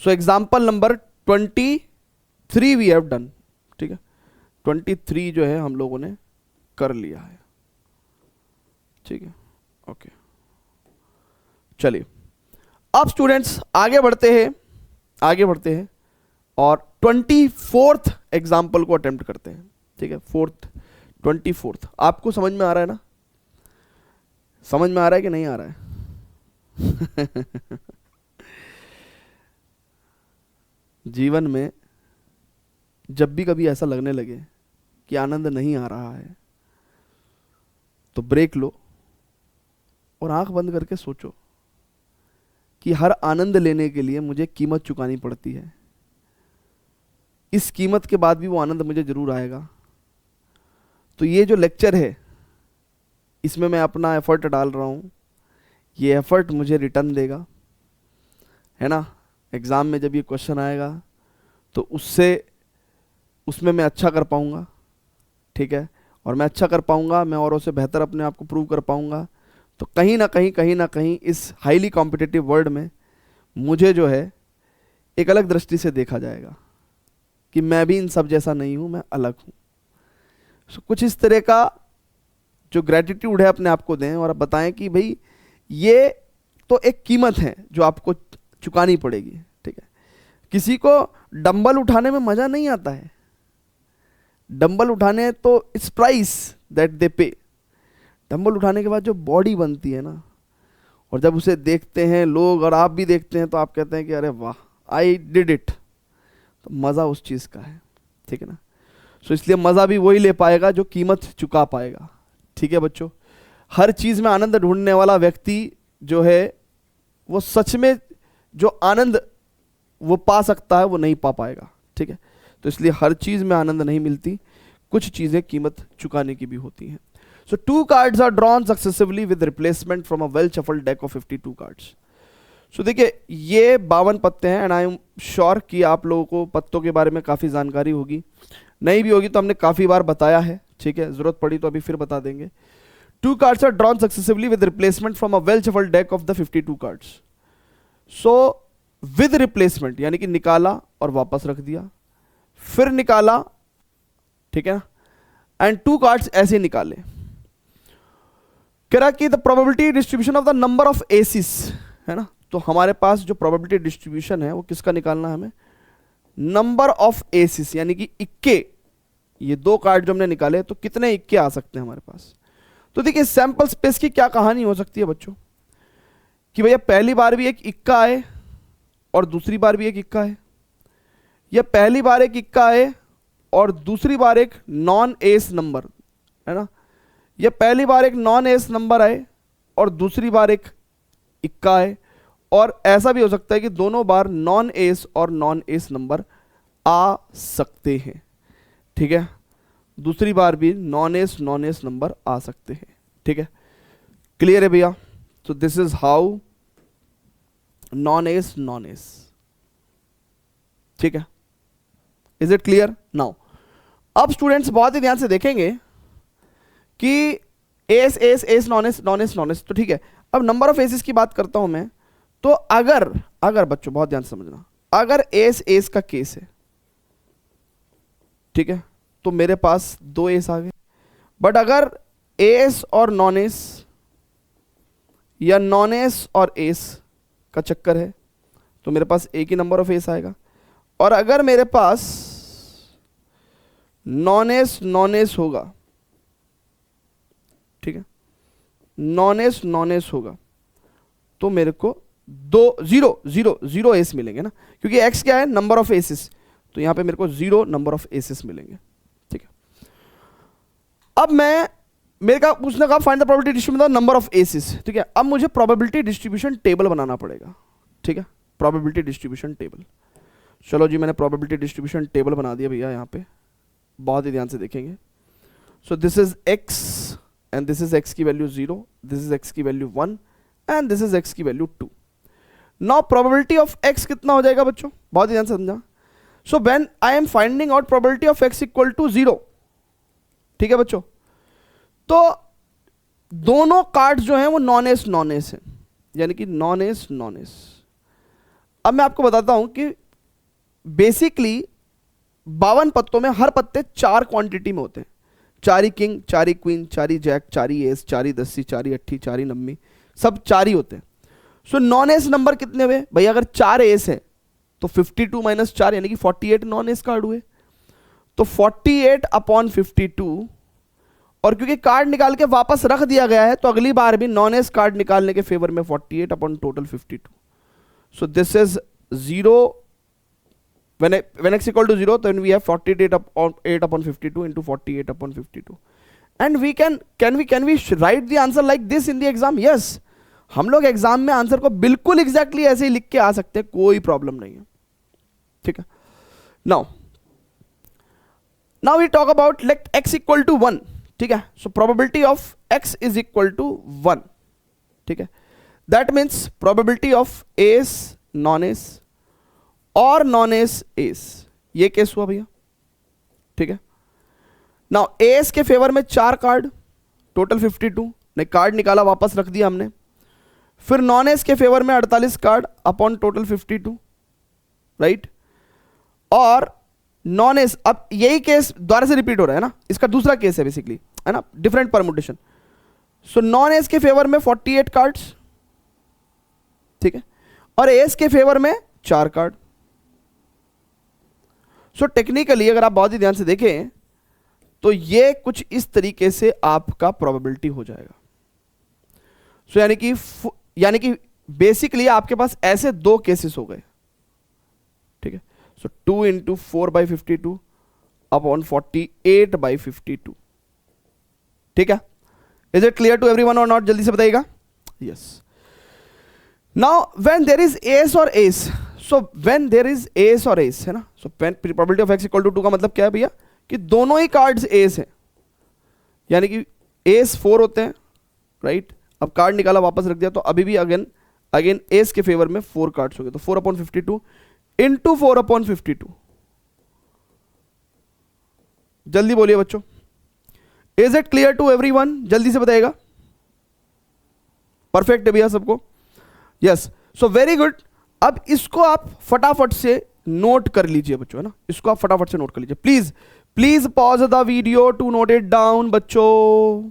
[SPEAKER 1] so example number 23 we have done. ठीक है, 23 जो है हम लोगों ने कर लिया है। ठीक है, ओके, चलिए अब स्टूडेंट्स आगे बढ़ते हैं और 24th एग्जाम्पल को अटेम्प्ट करते हैं। ठीक है, 24th आपको समझ में आ रहा है ना? समझ में आ रहा है कि नहीं आ रहा है? जीवन में जब भी कभी ऐसा लगने लगे कि आनंद नहीं आ रहा है तो ब्रेक लो और आंख बंद करके सोचो कि हर आनंद लेने के लिए मुझे कीमत चुकानी पड़ती है। इस कीमत के बाद भी वो आनंद मुझे जरूर आएगा। तो ये जो लेक्चर है इसमें मैं अपना एफर्ट डाल रहा हूँ, ये एफर्ट मुझे रिटर्न देगा, है ना। एग्ज़ाम में जब ये क्वेश्चन आएगा तो उसमें मैं अच्छा कर पाऊँगा। ठीक है, और मैं अच्छा कर पाऊँगा, मैं औरों से बेहतर अपने आप को प्रूव कर पाऊँगा। तो कहीं ना कहीं इस हाईली कॉम्पिटिटिव वर्ल्ड में मुझे जो है एक अलग दृष्टि से देखा जाएगा कि मैं भी इन सब जैसा नहीं हूँ, मैं अलग हूँ। So, कुछ इस तरह का जो ग्रेटिट्यूड है अपने आप को दें और आप बताएं कि भाई ये तो एक कीमत है जो आपको चुकानी पड़ेगी। ठीक है, किसी को डंबल उठाने में मज़ा नहीं आता है, डंबल उठाने तो इट्स प्राइस दैट दे पे। डंबल उठाने के बाद जो बॉडी बनती है ना, और जब उसे देखते हैं लोग और आप भी देखते हैं तो आप कहते हैं कि अरे वाह आई डिड इट। तो मज़ा उस चीज़ का है। ठीक है ना, सो इसलिए मज़ा भी वही ले पाएगा जो कीमत चुका पाएगा। ठीक है बच्चों, हर चीज़ में आनंद ढूंढने वाला व्यक्ति जो है वो सच में जो आनंद वो पा सकता है वो नहीं पा पाएगा। ठीक है, तो इसलिए हर चीज़ में आनंद नहीं मिलती, कुछ चीज़ें कीमत चुकाने की भी होती हैं। सो 2 cards are drawn successively with replacement from a well shuffled deck of 52 cards. सो देखिए ये 52 पत्ते हैं एंड आई एम श्योर कि आप लोगों को पत्तों के बारे में काफ़ी जानकारी होगी, नहीं भी होगी तो हमने काफ़ी बार बताया है। ठीक है, ज़रूरत पड़ी तो अभी फिर बता देंगे। 2 cards are drawn successively with replacement from a well shuffled deck of the 52 cards. So with replacement यानी कि निकाला और वापस रख दिया, फिर निकाला, ठीक है, एंड 2 cards ऐसे निकाले। कह रहा कि the probability distribution of the number of aces, है ना। तो हमारे पास जो प्रोबेबिलिटी डिस्ट्रीब्यूशन है वो किसका निकालना है हमें? नंबर ऑफ एसिस, यानी कि इक्के। ये 2 कार्ड जो हमने निकाले तो कितने इक्के आ सकते हैं हमारे पास? तो देखिए सैंपल स्पेस की क्या कहानी हो सकती है बच्चों कि भैया पहली बार भी एक इक्का आए और दूसरी बार भी एक इक्का है, या पहली बार एक इक्का आए और दूसरी बार एक नॉन एस नंबर, है ना, या पहली बार एक नॉन एस नंबर आए और दूसरी बार एक इक्का आए, और ऐसा भी हो सकता है कि दोनों बार नॉन एस और नॉन एस नंबर आ सकते हैं। ठीक है, दूसरी बार भी नॉन एस नंबर आ सकते हैं। ठीक है, क्लियर है भैया? तो this is how non S. ठीक है, इज इट क्लियर नाउ? अब स्टूडेंट्स बहुत ही ध्यान से देखेंगे कि S S S non S तो ठीक है। अब नंबर ऑफ एसेस की बात करता हूं मैं, तो अगर बच्चों बहुत ध्यान से समझना, अगर एस का केस है, ठीक है, तो मेरे पास 2 एस आ गए। बट अगर एस और नॉन एस या नॉन एस और एस का चक्कर है तो मेरे पास एक ही नंबर ऑफ एस आएगा। और अगर मेरे पास नॉन एस होगा, ठीक है, नॉन एस होगा, तो मेरे को 0 एस मिलेंगे ना, क्योंकि एक्स क्या है, नंबर ऑफ एसेस, तो यहां पे मेरे को 0 नंबर ऑफ एसेस मिलेंगे। ठीक है, अब मेरे का पूछने का find the probability distribution number of aces. ठीक है, अब मुझे प्रोबेबिलिटी डिस्ट्रीब्यूशन टेबल बनाना पड़ेगा। ठीक है, प्रोबेबिलिटी डिस्ट्रीब्यूशन टेबल। चलो जी, मैंने प्रोबेबिलिटी डिस्ट्रीब्यूशन टेबल बना दिया भैया। यहाँ पे बहुत ही ध्यान से देखेंगे। So this is X and this is X की वैल्यू 0, दिस इज एक्स की value 1 and this is X की value 2। Now probability of X कितना हो जाएगा बच्चों? बहुत ही ध्यान से समझा। So when I am finding out probability of X equal to 0, ठीक है बच्चों, तो दोनों कार्ड जो हैं वो नॉन एस हैं, यानी कि नॉन एस। अब मैं आपको बताता हूं कि बेसिकली 52 पत्तों में हर पत्ते 4 क्वांटिटी में होते हैं। 4 ही किंग, 4 ही क्वीन, 4 ही जैक, 4 ही एस, 4 ही दस्सी, 4 ही अट्ठी, 4 ही नम्मी, सब 4 ही होते हैं। सो नॉन एस नंबर कितने हुए भाई? अगर 4 एस है तो 52 माइनस 4 यानी कि 48 नॉन एस कार्ड हुए। तो 48 अपॉन 52, और क्योंकि कार्ड निकाल के वापस रख दिया गया है तो अगली बार भी नॉन एस कार्ड निकालने के फेवर में 48 upon total 52। So this is 0 when x equal to 0, then we have 48 upon 52 into 48 upon 52, and we can we write the answer like this in the exam? Yes, हम लोग exam में answer को बिल्कुल exactly ऐसे ही लिख के आ सकते हैं, कोई प्रॉब्लम नहीं है। ठीक है, now we talk about let x equal to 1। ठीक है, so probability of x is equal to 1। ठीक है, that means probability of S non S और नॉन एस एस, ये केस हुआ भैया। ठीक है, नाउ एस के फेवर में 4 कार्ड, टोटल 52, ने कार्ड निकाला, वापस रख दिया हमने। फिर नॉन एस के फेवर में 48 कार्ड अपॉन टोटल 52, राइट। और नॉन एस, अब यही केस दोबारा से रिपीट हो रहा है ना, इसका दूसरा केस है बेसिकली, है ना, different permutation. So non S के फेवर में 48 कार्ड्स, ठीक है, और एस के फेवर में 4 कार्ड। सो टेक्निकली अगर आप बहुत ही ध्यान से देखें तो ये कुछ इस तरीके से आपका प्रोबेबिलिटी हो जाएगा। सो यानी कि बेसिकली आपके पास ऐसे 2 केसेस हो गए। ठीक है, सो 2 इंटू 4/52 अपॉन 48/52। ठीक है, is it clear to everyone और नॉट? जल्दी से बताइएगा। Yes, now when there is S और S, so when there is S और एस, है ना, so probability of X equal to 2 का मतलब क्या है भैया? कि दोनों ही कार्ड्स एस हैं, यानी कि एस 4 होते हैं, राइट। अब कार्ड निकाला, वापस रख दिया, तो अभी भी अगेन एस के फेवर में 4 कार्ड्स हो गए, तो 4/52 इंटू 4/52। जल्दी बोलिए बच्चों, is it clear to everyone? जल्दी से बताइएगा। परफेक्ट है भैया सबको? Yes, so very good. अब इसको आप फटाफट से नोट कर लीजिए बच्चों, है ना, इसको आप फटाफट से नोट कर लीजिए। Please pause the video to note it down बच्चों,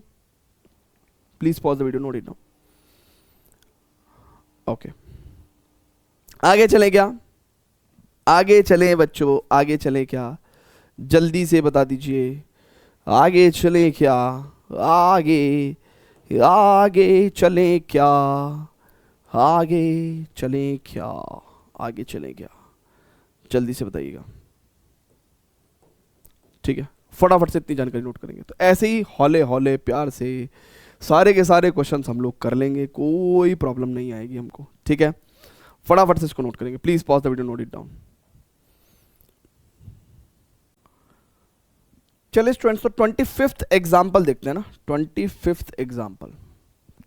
[SPEAKER 1] please pause the video, note it down. Okay, आगे चलें क्या? आगे चलें बच्चों, आगे चलें क्या? जल्दी से बता दीजिए, आगे चलें क्या? आगे चलें क्या? आगे चलें क्या? आगे चलें क्या? जल्दी से बताइएगा। ठीक है, फटाफट से इतनी जानकारी नोट करेंगे तो ऐसे ही हौले हौले प्यार से सारे के सारे क्वेश्चंस हम लोग कर लेंगे, कोई प्रॉब्लम नहीं आएगी हमको। ठीक है, फटाफट से इसको नोट करेंगे। Please pause the video, note it down. चलिए स्टूडेंट्स, तो 25th एग्जाम्पल देखते हैं ना। 25th एग्जाम्पल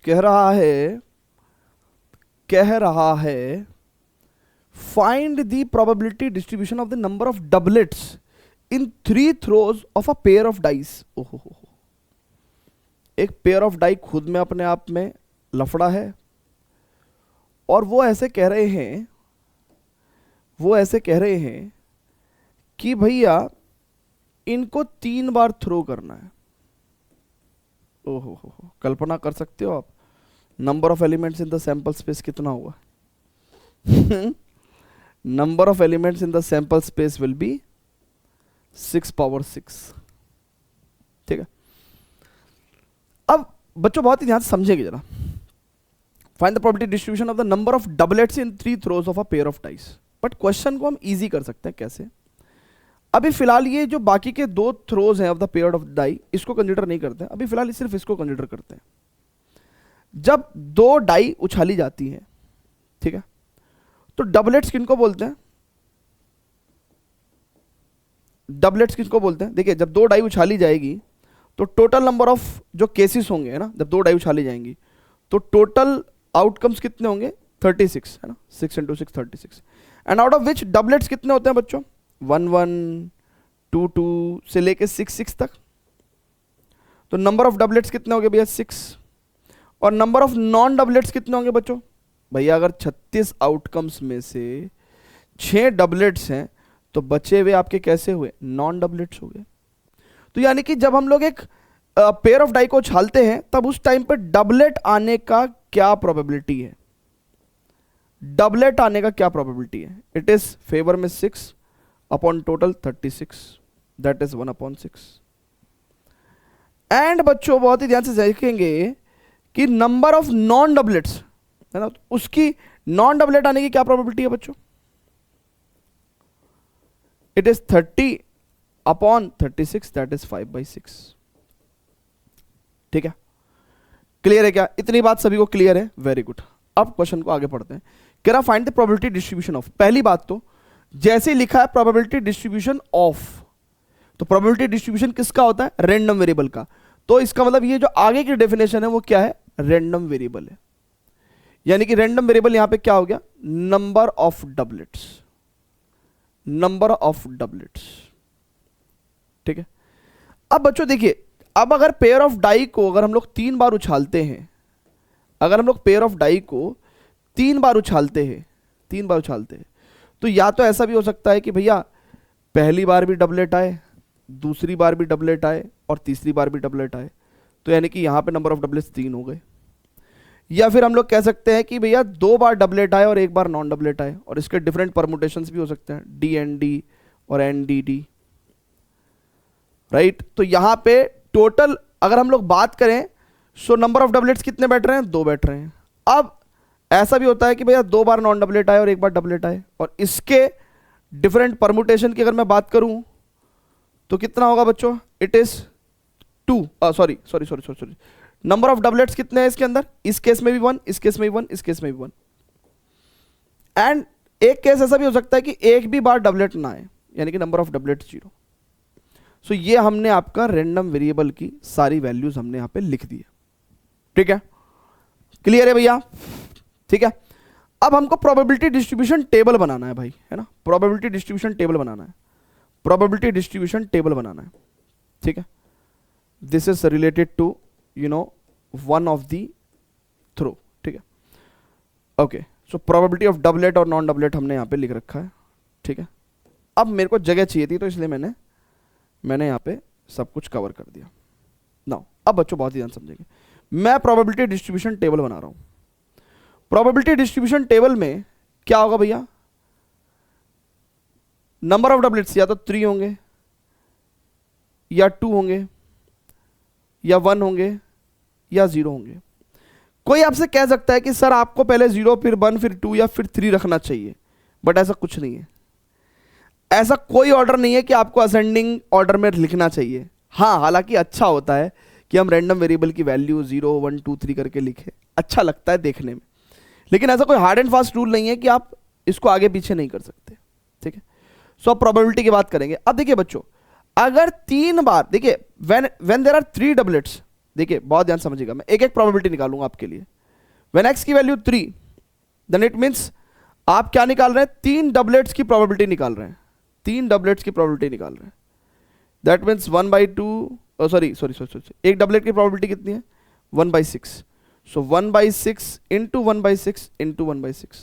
[SPEAKER 1] कह रहा है find the probability distribution of the number of doublets in 3 throws of a pair of dice. ओहो, एक पेयर ऑफ डाई खुद में अपने आप में लफड़ा है, और वो ऐसे कह रहे हैं कि भैया इनको 3 बार थ्रो करना है। ओहो हो, कल्पना कर सकते हो आप number of elements in the sample space कितना होगा? Number of elements in the sample space will be 6 power 6। ठीक है, अब बच्चों बहुत ही ध्यान से समझेंगे जरा। Find the probability distribution of the number of doublets in 3 throws of a pair of dice. But question को हम इजी कर सकते हैं कैसे? अभी फिलहाल ये जो बाकी के 2 थ्रोज हैं of the pair of die, इसको कंसीडर नहीं करते हैं। अभी फिलहाल सिर्फ इसको कंसीडर करते हैं। जब 2 डाई उछाली जाती है, ठीक है, तो डबलेट्स किनको बोलते हैं? डबलेट्स किसको बोलते हैं? देखिए, जब 2 डाई उछाली जाएगी तो टोटल नंबर ऑफ जो केसेस होंगे, है ना, जब 2 डाई उछाली जाएंगी तो टोटल आउटकम्स कितने होंगे? 36, है ना, 6 × 6 36। And out of which doublets कितने होते हैं बच्चों? 1 1 2 2 से लेके 6 6 तक। तो नंबर ऑफ डबलेट्स कितने होंगे भैया? 6। और नंबर ऑफ नॉन डबलेट्स कितने होंगे बच्चों? भैया अगर 36 आउटकम्स में से 6 डबलेट्स हैं तो बचे हुए आपके कैसे हुए? नॉन डबलेट्स हो गए। तो यानी कि जब हम लोग एक पेयर ऑफ डाई को उछालते हैं तब उस टाइम पर डबलेट आने का क्या प्रोबेबिलिटी है? डबलेट आने का क्या प्रोबेबिलिटी है? इट इज फेवर में 6 upon total 36, that is 1/6। And बच्चों बहुत ही ध्यान से देखेंगे कि नंबर ऑफ नॉन डबलेट्स, है ना, तो उसकी नॉन डबलेट आने की क्या प्रोबेबिलिटी है बच्चों? It is 30 upon 36, that is 5/6। ठीक है, क्लियर है क्या? इतनी बात सभी को क्लियर है? Very good. अब क्वेश्चन को आगे पढ़ते हैं। कह रहा find the probability distribution of. पहली बात तो जैसे लिखा है प्रोबेबिलिटी डिस्ट्रीब्यूशन ऑफ, तो प्रोबेबिलिटी डिस्ट्रीब्यूशन किसका होता है? रैंडम वेरिएबल का। तो इसका मतलब ये जो आगे की डेफिनेशन है वो क्या है? रैंडम वेरिएबल है। यानी कि रैंडम वेरिएबल यहां पे क्या हो गया? Number of doublets, number of doublets. ठीक है, अब बच्चों देखिए, अब अगर पेयर ऑफ डाई को अगर हम लोग 3 बार उछालते हैं, अगर हम लोग पेयर ऑफ डाई को 3 बार उछालते हैं, 3 बार उछालते हैं, तो या तो ऐसा भी हो सकता है कि भैया पहली बार भी डबलेट आए, दूसरी बार भी डबलेट आए और तीसरी बार भी डबलेट आए। तो यानी कि यहां पे नंबर ऑफ डबलेट्स 3 हो गए। या फिर हम लोग कह सकते हैं कि भैया 2 बार डबलेट आए और 1 बार नॉन डबलेट आए, और इसके डिफरेंट परमुटेशंस भी हो सकते हैं, DND और NDD, राइट। तो यहां पे टोटल अगर हम लोग बात करें सो नंबर ऑफ डबलेट्स कितने बैठ रहे हैं? 2 बैठ रहे हैं। अब ऐसा भी होता है कि भैया 2 बार नॉन डबलेट आए और 1 बार डबलेट आए, और इसके डिफरेंट परमुटेशन की अगर मैं बात करूं तो कितना होगा बच्चों? It is 2, sorry, number of doublets कितने हैं इसके अंदर? इस केस में भी 1, इस केस में भी 1, इस केस में भी 1। एंड एक केस ऐसा भी हो सकता है कि एक भी बार डबलेट ना आए, यानी कि नंबर ऑफ डबलेट्स 0। सो ये हमने आपका रैंडम वेरिएबल की सारी वैल्यूज हमने यहां पे लिख दी है। ठीक है, क्लियर है भैया? ठीक है, अब हमको प्रोबेबिलिटी डिस्ट्रीब्यूशन टेबल बनाना है भाई, है ना, प्रोबेबिलिटी डिस्ट्रीब्यूशन टेबल बनाना है, प्रोबेबिलिटी डिस्ट्रीब्यूशन टेबल बनाना है। ठीक है, this is related to one of the throw. ठीक है, okay. So probability of doublet और नॉन डबलेट हमने यहां पे लिख रखा है। ठीक है, अब मेरे को जगह चाहिए थी तो इसलिए मैंने यहां पे सब कुछ कवर कर दिया। नाउ अब बच्चों बहुत ही ध्यान समझेंगे, मैं प्रोबेबिलिटी डिस्ट्रीब्यूशन टेबल बना रहा हूं। प्रोबेबिलिटी डिस्ट्रीब्यूशन टेबल में क्या होगा भैया? नंबर ऑफ डबलेट्स या तो 3 होंगे, या 2 होंगे, या 1 होंगे, या 0 होंगे। कोई आपसे कह सकता है कि सर आपको पहले 0 फिर 1 फिर 2 या फिर 3 रखना चाहिए, बट ऐसा कुछ नहीं है। ऐसा कोई ऑर्डर नहीं है कि आपको असेंडिंग ऑर्डर में लिखना चाहिए। हाँ, हालांकि अच्छा होता है कि हम रैंडम वेरिएबल की वैल्यू 0 1 2 3 करके लिखें, अच्छा लगता है देखने में, लेकिन ऐसा कोई हार्ड एंड फास्ट रूल नहीं है कि आप इसको आगे पीछे नहीं कर सकते। ठीक है, सो अब प्रोबेबिलिटी की बात करेंगे। अब देखिए बच्चों, अगर 3 बार, देखिए व्हेन देयर आर 3 डबलेट्स, देखिए बहुत ध्यान समझिएगा, मैं एक एक प्रोबेबिलिटी निकालूंगा आपके लिए। व्हेन x की वैल्यू 3, देन इट मींस आप क्या निकाल रहे हैं, 3 डबलेट्स की प्रोबेबिलिटी निकाल रहे हैं, 3 डबलेट्स की प्रोबेबिलिटी निकाल रहे हैं। दैट मीन्स 1/2, सॉरी, एक डबलेट की प्रोबेबिलिटी कितनी है, 1/6। सो 1/6 इंटू 1/6 इंटू 1/6,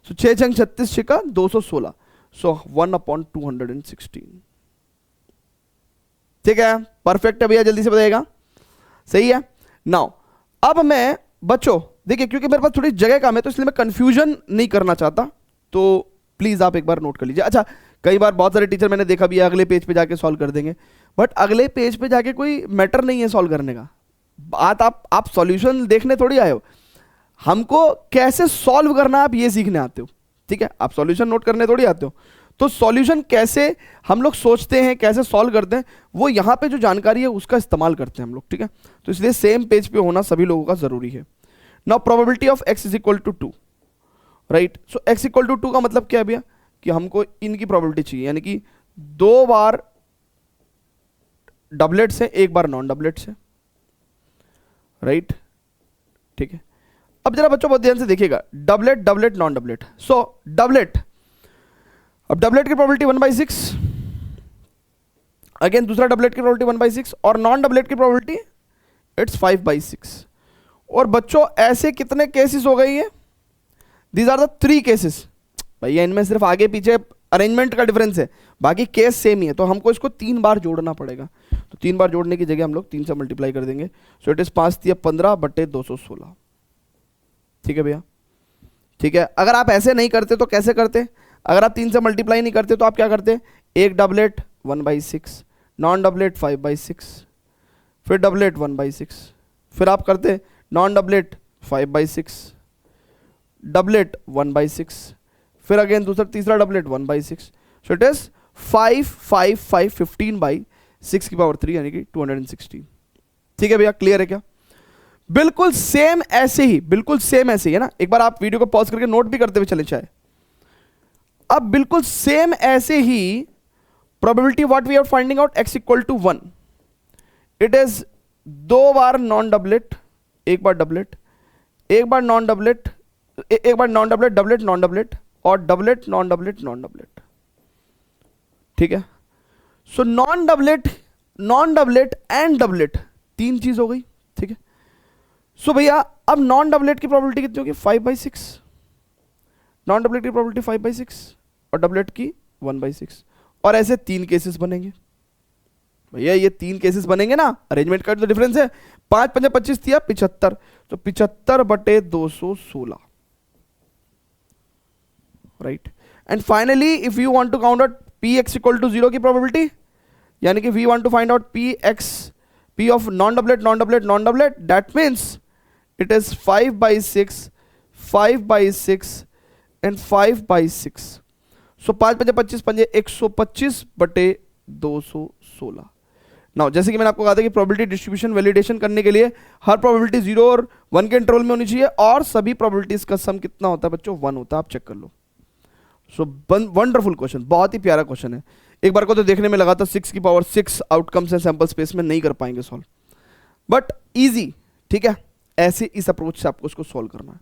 [SPEAKER 1] सो 6 छंग 36, 6 का 216, सो 1/216। ठीक है, परफेक्ट है भैया, जल्दी से बताइएगा, सही है। नाउ अब मैं बच्चों देखिए, क्योंकि मेरे पास थोड़ी जगह कम है तो इसलिए मैं कंफ्यूजन नहीं करना चाहता, तो प्लीज आप एक बार नोट कर लीजिए। अच्छा, कई बार बहुत सारे टीचर मैंने देखा भी है अगले पेज पे जाके सॉल्व कर देंगे, बट अगले पेज पे जाके कोई मैटर नहीं है सॉल्व करने का। बात आप सॉल्यूशन देखने थोड़ी आए हो, हमको कैसे सॉल्व करना आप ये सीखने आते हो। ठीक है, आप सॉल्यूशन नोट करने थोड़ी आते हो, तो सॉल्यूशन कैसे हम लोग सोचते हैं, कैसे सॉल्व करते हैं, वो यहाँ पे जो जानकारी है उसका इस्तेमाल करते हैं हम लोग। ठीक है, तो इसलिए सेम पेज पे होना सभी लोगों का जरूरी है। Now probability of x is equal to 2, right. So x equal to 2 का मतलब क्या है भैया, कि हमको इनकी प्रोबेबिलिटी चाहिए, यानी कि 2 बार डबलेट्स है, 1 बार नॉन डबलेट्स है, राइट। ठीक है, अब जरा बच्चों बहुत ध्यान से देखिएगा, डबलेट डबलेट नॉन डबलेट। सो डबलेट, अब डबलेट की प्रोबेबिलिटी 1/6, अगेन दूसरा डबलेट की प्रोबेबिलिटी 1/6, और नॉन डबलेट की प्रोबेबिलिटी इट्स 5/6। और बच्चों ऐसे कितने केसेस हो गए ये, दीज आर द 3 केसेस। भैया इनमें सिर्फ आगे पीछे अरेंजमेंट का डिफरेंस है, बाकी केस सेम ही है, तो हमको इसको 3 बार जोड़ना पड़ेगा। तो 3 बार जोड़ने की जगह हम लोग 3 से मल्टीप्लाई कर देंगे। So it is 5×15/216। ठीक है भैया, ठीक है। अगर आप ऐसे नहीं करते तो कैसे करते, अगर आप 3 से मल्टीप्लाई नहीं करते तो आप क्या करते, एक डबलेट 1/6, नॉन डबलेट 5/6, फिर डबलेट 1/6, फिर आप करते नॉन डबलेट 5/6, डबलेट 1/6, फिर अगेन दूसरा तीसरा डबलेट 1/6। सो इट इज 5 5 5 15/6⁻3 यानी कि 216। ठीक है भैया, क्लियर है क्या? बिल्कुल सेम ऐसे ही, बिल्कुल सेम ऐसे ही है ना। एक बार आप वीडियो को पॉज करके नोट भी करते हुए चले चाहे। अब बिल्कुल सेम ऐसे ही probability what we are finding out x equal to 1, it is 2 बार नॉन डबलेट, 1 बार डबलेट, 1 बार नॉन डबलेट, 1 बार non doublet, doublet non doublet, और doublet non doublet non doublet. ठीक है, so non doublet and doublet 3 चीज हो गई। ठीक है, सो भैया अब नॉन डबलेट की प्रोबेबिलिटी कितनी होगी, 5/6, नॉन डबलेट की प्रोबेबिलिटी 5/6 और डबलेट की 1/6, और ऐसे 3 केसेस बनेंगे। भैया ये 3 केसेस बनेंगे ना, अरेंजमेंट का तो डिफरेंस है, 5 × 5 = 25 दिया 75, तो 75/216, right. And finally if you want to count out px equal to 0 की प्रोबेबिलिटी, यानी कि we want to find out p of non doublet non doublet non doublet, that means it is 5/6, 5/6 and 5/6। So 5 × 5 = 25, 125/216। Now जैसे कि मैंने आपको कहा था कि प्रोबेबिलिटी डिस्ट्रीब्यूशन वैलिडेशन करने के लिए हर प्रोबेबिलिटी 0 और 1 के इंटरवल में होनी चाहिए, और सभी प्रोबेबिलिटीज का सम कितना होता है बच्चों, 1 होता है। आप चेक कर लो। सो वंडरफुल क्वेश्चन, बहुत ही प्यारा क्वेश्चन है। एक बार को तो देखने में लगा था 6⁶ आउटकम्स है सैंपल स्पेस में, नहीं कर पाएंगे सॉल्व, बट इजी। ठीक है, ऐसे इस अप्रोच से आपको उसको सॉल्व करना है।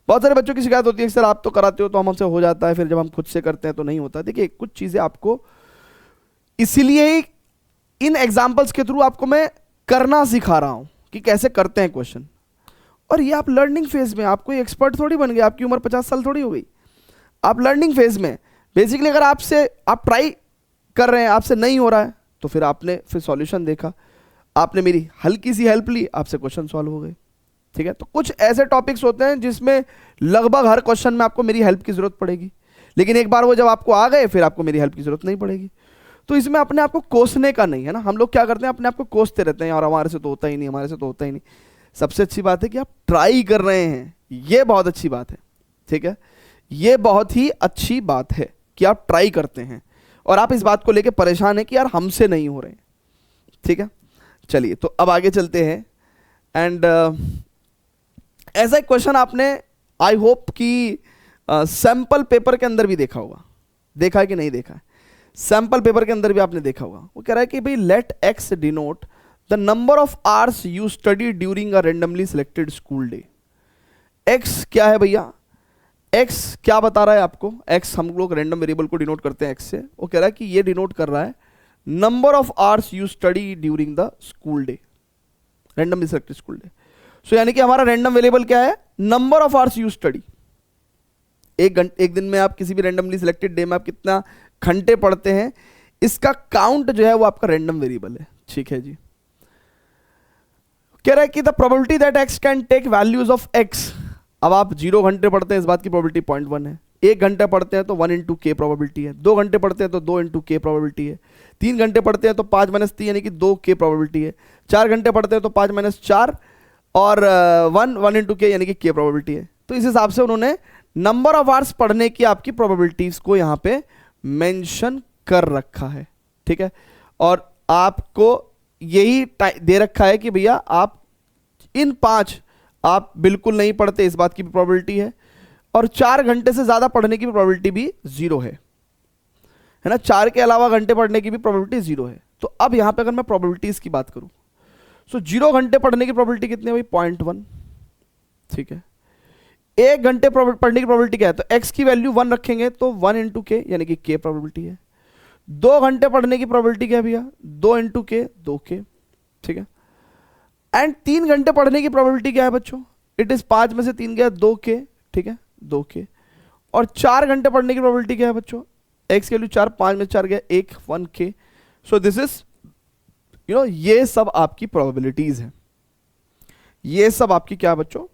[SPEAKER 1] बहुत सारे बच्चों की शिकायत होती है सर आप तो कराते हो तो हमसे हो जाता है, फिर जब हम खुद से करते हैं तो नहीं होता। देखिए कुछ चीजें आपको इसीलिए इन एग्जाम्पल्स के थ्रू आपको मैं करना सिखा रहा हूं कि कैसे करते हैं क्वेश्चन। और ये आप लर्निंग फेज में, आप कोई एक्सपर्ट थोड़ी बन गए, आपकी उम्र 50 साल थोड़ी हो गई, आप लर्निंग फेज में। बेसिकली अगर आप ट्राई कर रहे हैं, आपसे नहीं हो रहा है, तो फिर आपने फिर सॉल्यूशन देखा, आपने मेरी हल्की सी हेल्प ली, आपसे क्वेश्चन सॉल्व हो गए। ठीक है, तो कुछ ऐसे टॉपिक्स होते हैं जिसमें लगभग हर क्वेश्चन में आपको मेरी हेल्प की जरूरत पड़ेगी, लेकिन एक बार वो जब आपको आ गए फिर आपको मेरी हेल्प की जरूरत नहीं पड़ेगी। तो इसमें अपने आप को कोसने का नहीं है ना। हम लोग क्या करते हैं, अपने आप को कोसते रहते हैं, यार हमारे से तो होता ही नहीं, हमारे से तो होता ही नहीं। सबसे अच्छी बात है कि आप ट्राई कर रहे हैं, ये बहुत अच्छी बात है। ठीक है, ये बहुत ही अच्छी बात है कि आप ट्राई करते हैं और आप इस बात को लेके परेशान हैं कि यार हमसे नहीं हो रहे हैं। ठीक है, चलिए तो अब आगे चलते हैं। एंड ऐसा एक क्वेश्चन आपने आई होप कि सैंपल पेपर के अंदर भी देखा होगा, देखा है कि नहीं देखा है? सैंपल पेपर के अंदर भी आपने देखा होगा, वो कह रहा है कि भाई let X denote the number of hours you study during a randomly selected school day. X क्या है भैया, एक्स क्या बता रहा है आपको, एक्स हम लोग रैंडम वेरिएबल को डिनोट करते हैं एक्स से, वो कह रहा है कि ये डिनोट कर रहा है number of hours you study during the school day, randomly selected school day. So यानी कि हमारा रैंडम वेरिएबल क्या है, number of hours you study. एक दिन में आप किसी भी रैंडमली सिलेक्टेड डे में आप कितना घंटे पढ़ते हैं, इसका काउंट जो है वो आपका रैंडम वेरिएबल है। ठीक है जी, कह रहा है कि the probability that X can take values of X. अब आप 0 घंटे पढ़ते हैं, इस बात की प्रोबेबिलिटी 0.1 है। 1 घंटे पढ़ते हैं तो 1 इंटू के प्रोबेबिलिटी है। 2 घंटे पढ़ते हैं तो 2 इंटू के प्रोबेबिलिटी है। 3 घंटे पढ़ते हैं तो 5 माइनस 3 यानी कि 2 के प्रोबेबिलिटी है। 4 घंटे पढ़ते हैं तो 5 माइनस 4 और 1 इंटू के यानी कि के प्रोबेबिलिटी है। तो इस हिसाब से उन्होंने नंबर ऑफ आवर्स पढ़ने की आपकी प्रोबेबिलिटीज को यहाँ पे मेंशन कर रखा है। ठीक है, और आपको यही दे रखा है कि भैया आप इन 5 आप बिल्कुल नहीं पढ़ते, इस बात की भी प्रोबेबिलिटी है, और 4 घंटे से ज्यादा पढ़ने की भी प्रोबेबिलिटी भी 0 है ना। 4 के अलावा घंटे पढ़ने की भी प्रोबेबिलिटी 0 है। तो अब यहां पे अगर मैं प्रोबेबिलिटीज की बात करूं, सो 0 घंटे पढ़ने की प्रोबेबिलिटी कितनी है भाई, 0.1। ठीक है, 1 घंटे पढ़ने की प्रोबेबिलिटी क्या है, तो x की वैल्यू 1 रखेंगे तो 1 इंटू के यानी कि k प्रोबेबिलिटी है। 2 घंटे पढ़ने की प्रोबेबिलिटी क्या है भैया, 2 इंटू के 2k। ठीक है, एंड 3 घंटे पढ़ने की प्रोबेबिलिटी क्या है बच्चों, इट इज 5 में से 3 गया 2k। ठीक है, 2k। और 4 घंटे पढ़ने की प्रोबेबिलिटी क्या है बच्चों, x की वैल्यू 4, 5 में 4 गया 1, 1k। सो दिस इज ये सब आपकी प्रोबेबिलिटीज है, ये सब आपकी क्या बच्चों,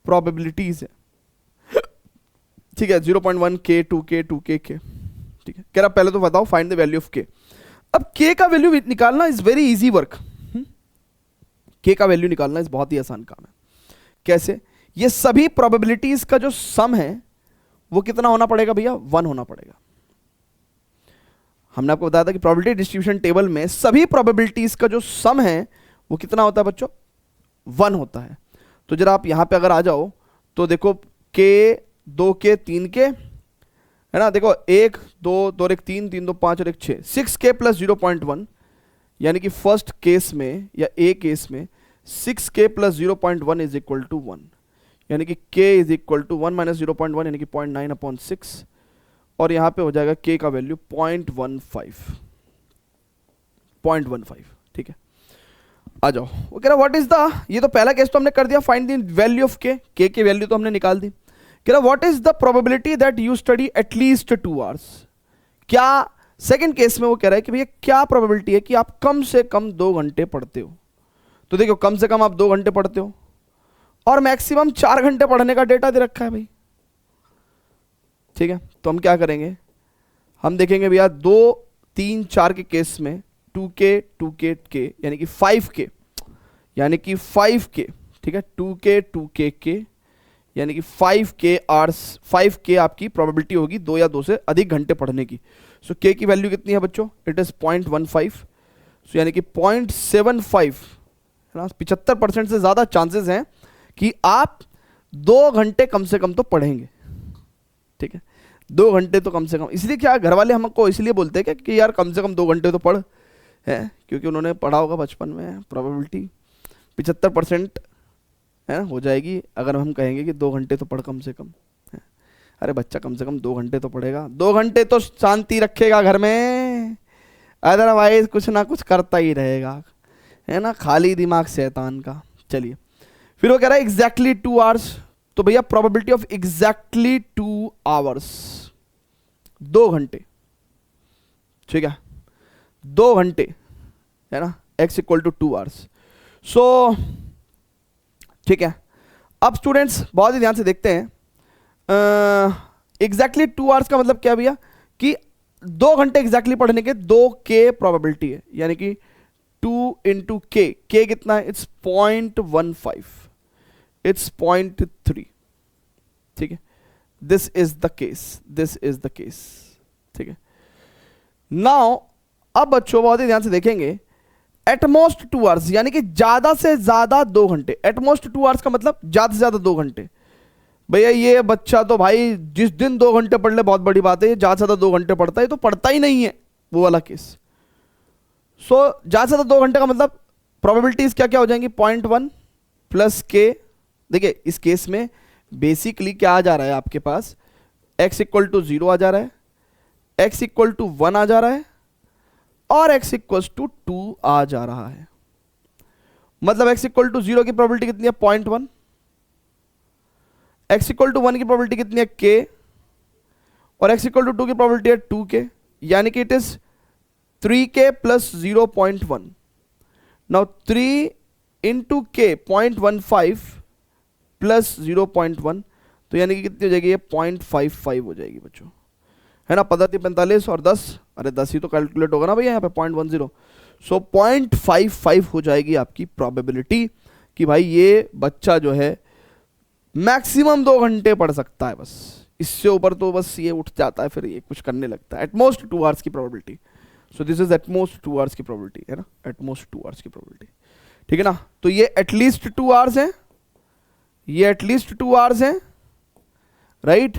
[SPEAKER 1] प्रोबेबिलिटीज है। ठीक है, 0.1 k, 2k, 2k, k। ठीक है, कह रहा पहले तो बताओ find the value of k। अब k का वैल्यू निकालना is very easy work. k का वैल्यू निकालना इस बहुत ही आसान काम है। कैसे, ये सभी प्रोबेबिलिटीज का जो सम है वो कितना होना पड़ेगा भैया, 1 होना पड़ेगा। हमने आपको बताया था कि प्रोबेबिलिटी डिस्ट्रीब्यूशन टेबल में सभी प्रोबेबिलिटीज का जो सम है वो कितना होता है बच्चों, 1 होता है। तो जरा आप यहां पे अगर आ जाओ तो देखो k, 2k, 3k है ना, देखो 1 2 2 1 3 3 2 5 और 1 6, 6k प्लस 0.1 यानी कि फर्स्ट केस में या ए केस में 6k plus 0.1 is equal to 1, यानी कि k is equal to 1 minus 0.1 यानी कि 0.9/6, और यहां पे हो जाएगा k का वैल्यू 0.15। ठीक है, आ जाओ। वो कह रहा व्हाट इज द, ये तो पहला केस तो हमने कर दिया, find the value of k, k की वैल्यू तो हमने निकाल दी। कह रहा what is the probability that you study at least 2 hours. क्या सेकंड केस में वो कह रहा है कि भैया क्या प्रोबेबिलिटी है कि आप कम से कम 2 घंटे पढ़ते हो। तो देखो कम से कम आप 2 घंटे पढ़ते हो और मैक्सिमम 4 घंटे पढ़ने का डेटा दे रखा है भाई। ठीक है, तो हम क्या करेंगे, हम देखेंगे भैया 2 3 4 के केस में 2k 2k k यानी कि 5k यानी कि 5k। ठीक है, 2k 2k k यानी कि 5k आवर्स, 5k आपकी प्रोबेबिलिटी होगी 2 या 2 से अधिक घंटे पढ़ने की। सो k की वैल्यू कितनी है बच्चों, इट इज 0.15। सो यानी कि 0.75 है ना, 75% से ज्यादा चांसेस हैं कि आप 2 घंटे कम से कम तो पढ़ेंगे। ठीक है, 2 घंटे तो कम से कम, इसलिए क्या घर वाले हमको इसलिए बोलते हैं कि यार कम से कम 2 घंटे तो पढ़, है क्योंकि उन्होंने पढ़ा होगा बचपन में, प्रोबेबिलिटी 75% है ना हो जाएगी अगर हम कहेंगे कि 2 घंटे तो पढ़ कम से कम। अरे बच्चा कम से कम 2 घंटे तो पढ़ेगा, 2 घंटे तो शांति रखेगा घर में, अदरवाइज कुछ ना कुछ करता ही रहेगा, है ना, खाली दिमाग शैतान का। चलिए फिर वो कह रहा है एग्जैक्टली 2 आवर्स। तो भैया प्रोबेबिलिटी ऑफ एग्जैक्टली 2 आवर्स, 2 घंटे। ठीक है, 2 घंटे है ना, x इक्वल टू 2 आवर्स। सो ठीक है, अब स्टूडेंट्स बहुत ही ध्यान से देखते हैं, एग्जैक्टली 2 आवर्स का मतलब क्या भैया कि 2 घंटे एग्जैक्टली पढ़ने के 2k प्रोबेबिलिटी है, यानी कि 2 इंटू k, k कितना है, इट्स 0.15, इट्स 0.3। ठीक है, this is the case, this is the case. ठीक है, नाउ अब बच्चों बहुत ही ध्यान से देखेंगे, एटमोस्ट 2 आवर्स यानी कि ज्यादा से ज्यादा 2 घंटे। एटमोस्ट 2 आवर्स का मतलब ज्यादा से ज्यादा 2 घंटे। भैया ये बच्चा तो भाई जिस दिन 2 घंटे पढ़ ले बहुत बड़ी बात है, ये ज्यादा से ज्यादा 2 घंटे पढ़ता है, तो पढ़ता ही नहीं है, वो वाला केस। सो ज्यादा से ज्यादा 2 घंटे का मतलब प्रोबेबिलिटीज क्या क्या हो जाएंगी, 0.1 प्लस के। देखिए इस केस में बेसिकली क्या आ जा रहा है आपके पास, x इक्वल टू 0 आ जा रहा है, x इक्वल टू 1 आ जा रहा है, और x इक्वल टू 2 आ जा रहा है। मतलब x इक्वल टू 0 की प्रोबेबिलिटी कितनी है, 0.1, x इक्वल टू 1 की प्रोबेबिलिटी कितनी है, k, और x इक्वल टू 2 की प्रोबेबिलिटी है 2k, यानी कि it is 3k plus 0.1। Now 3 into k 0.15 plus 0.1, तो यानी कि कितनी हो जाएगी, ये 0.55 हो जाएगी बच्चों, है ना। पद्धति 45 और 10, अरे 10 ही तो कैलकुलेट होगा ना भैया यहाँ पे 0.10। सो 0.55 हो जाएगी आपकी प्रोबेबिलिटी कि भाई ये बच्चा जो है मैक्सिमम 2 घंटे पढ़ सकता है, बस इससे ऊपर तो बस ये उठ जाता है, फिर ये कुछ करने लगता है। एटमोस्ट 2 आवर्स की probability. So this is at most 2 hours की प्रोबेबिलिटी, है ना, एटमोस्ट 2 आवर्स की प्रोबेबिलिटी, ठीक है ना। तो ये एटलीस्ट 2 आवर्स है, ये एटलीस्ट 2 आवर्स है, राइट,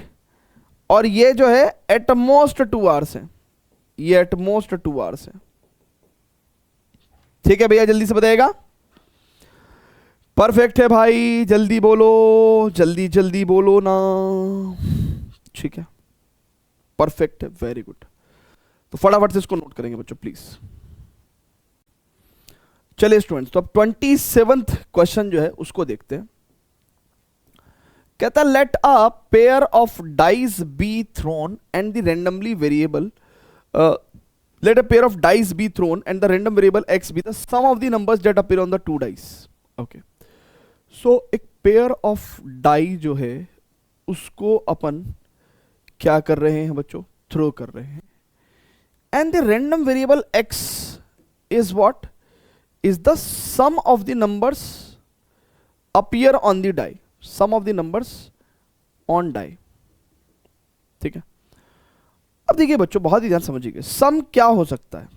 [SPEAKER 1] और ये जो है एटमोस्ट 2 आवर्स है, ये एटमोस्ट 2 आवर्स है, ठीक है भैया। जल्दी से बताइएगा, परफेक्ट है भाई, जल्दी बोलो, जल्दी जल्दी बोलो ना, ठीक है, परफेक्ट है, वेरी गुड। तो फटाफट से इसको नोट करेंगे बच्चों प्लीज। चलिए स्टूडेंट्स, तो अब 27वां क्वेश्चन जो है उसको देखते हैं। कहता let a pair of dice be thrown and the randomly variable, let a pair of dice be thrown and the random variable x be the sum of the numbers that appear on the 2 dice. Okay. So एक pair of die जो है उसको अपन क्या कर रहे हैं बच्चों, throw कर रहे हैं, and the random variable x is what, is the sum of the numbers appear on the die, sum of the numbers on die, ठीक है। अब देखिए बच्चों बहुत ही ध्यान समझिए, सम क्या हो सकता है।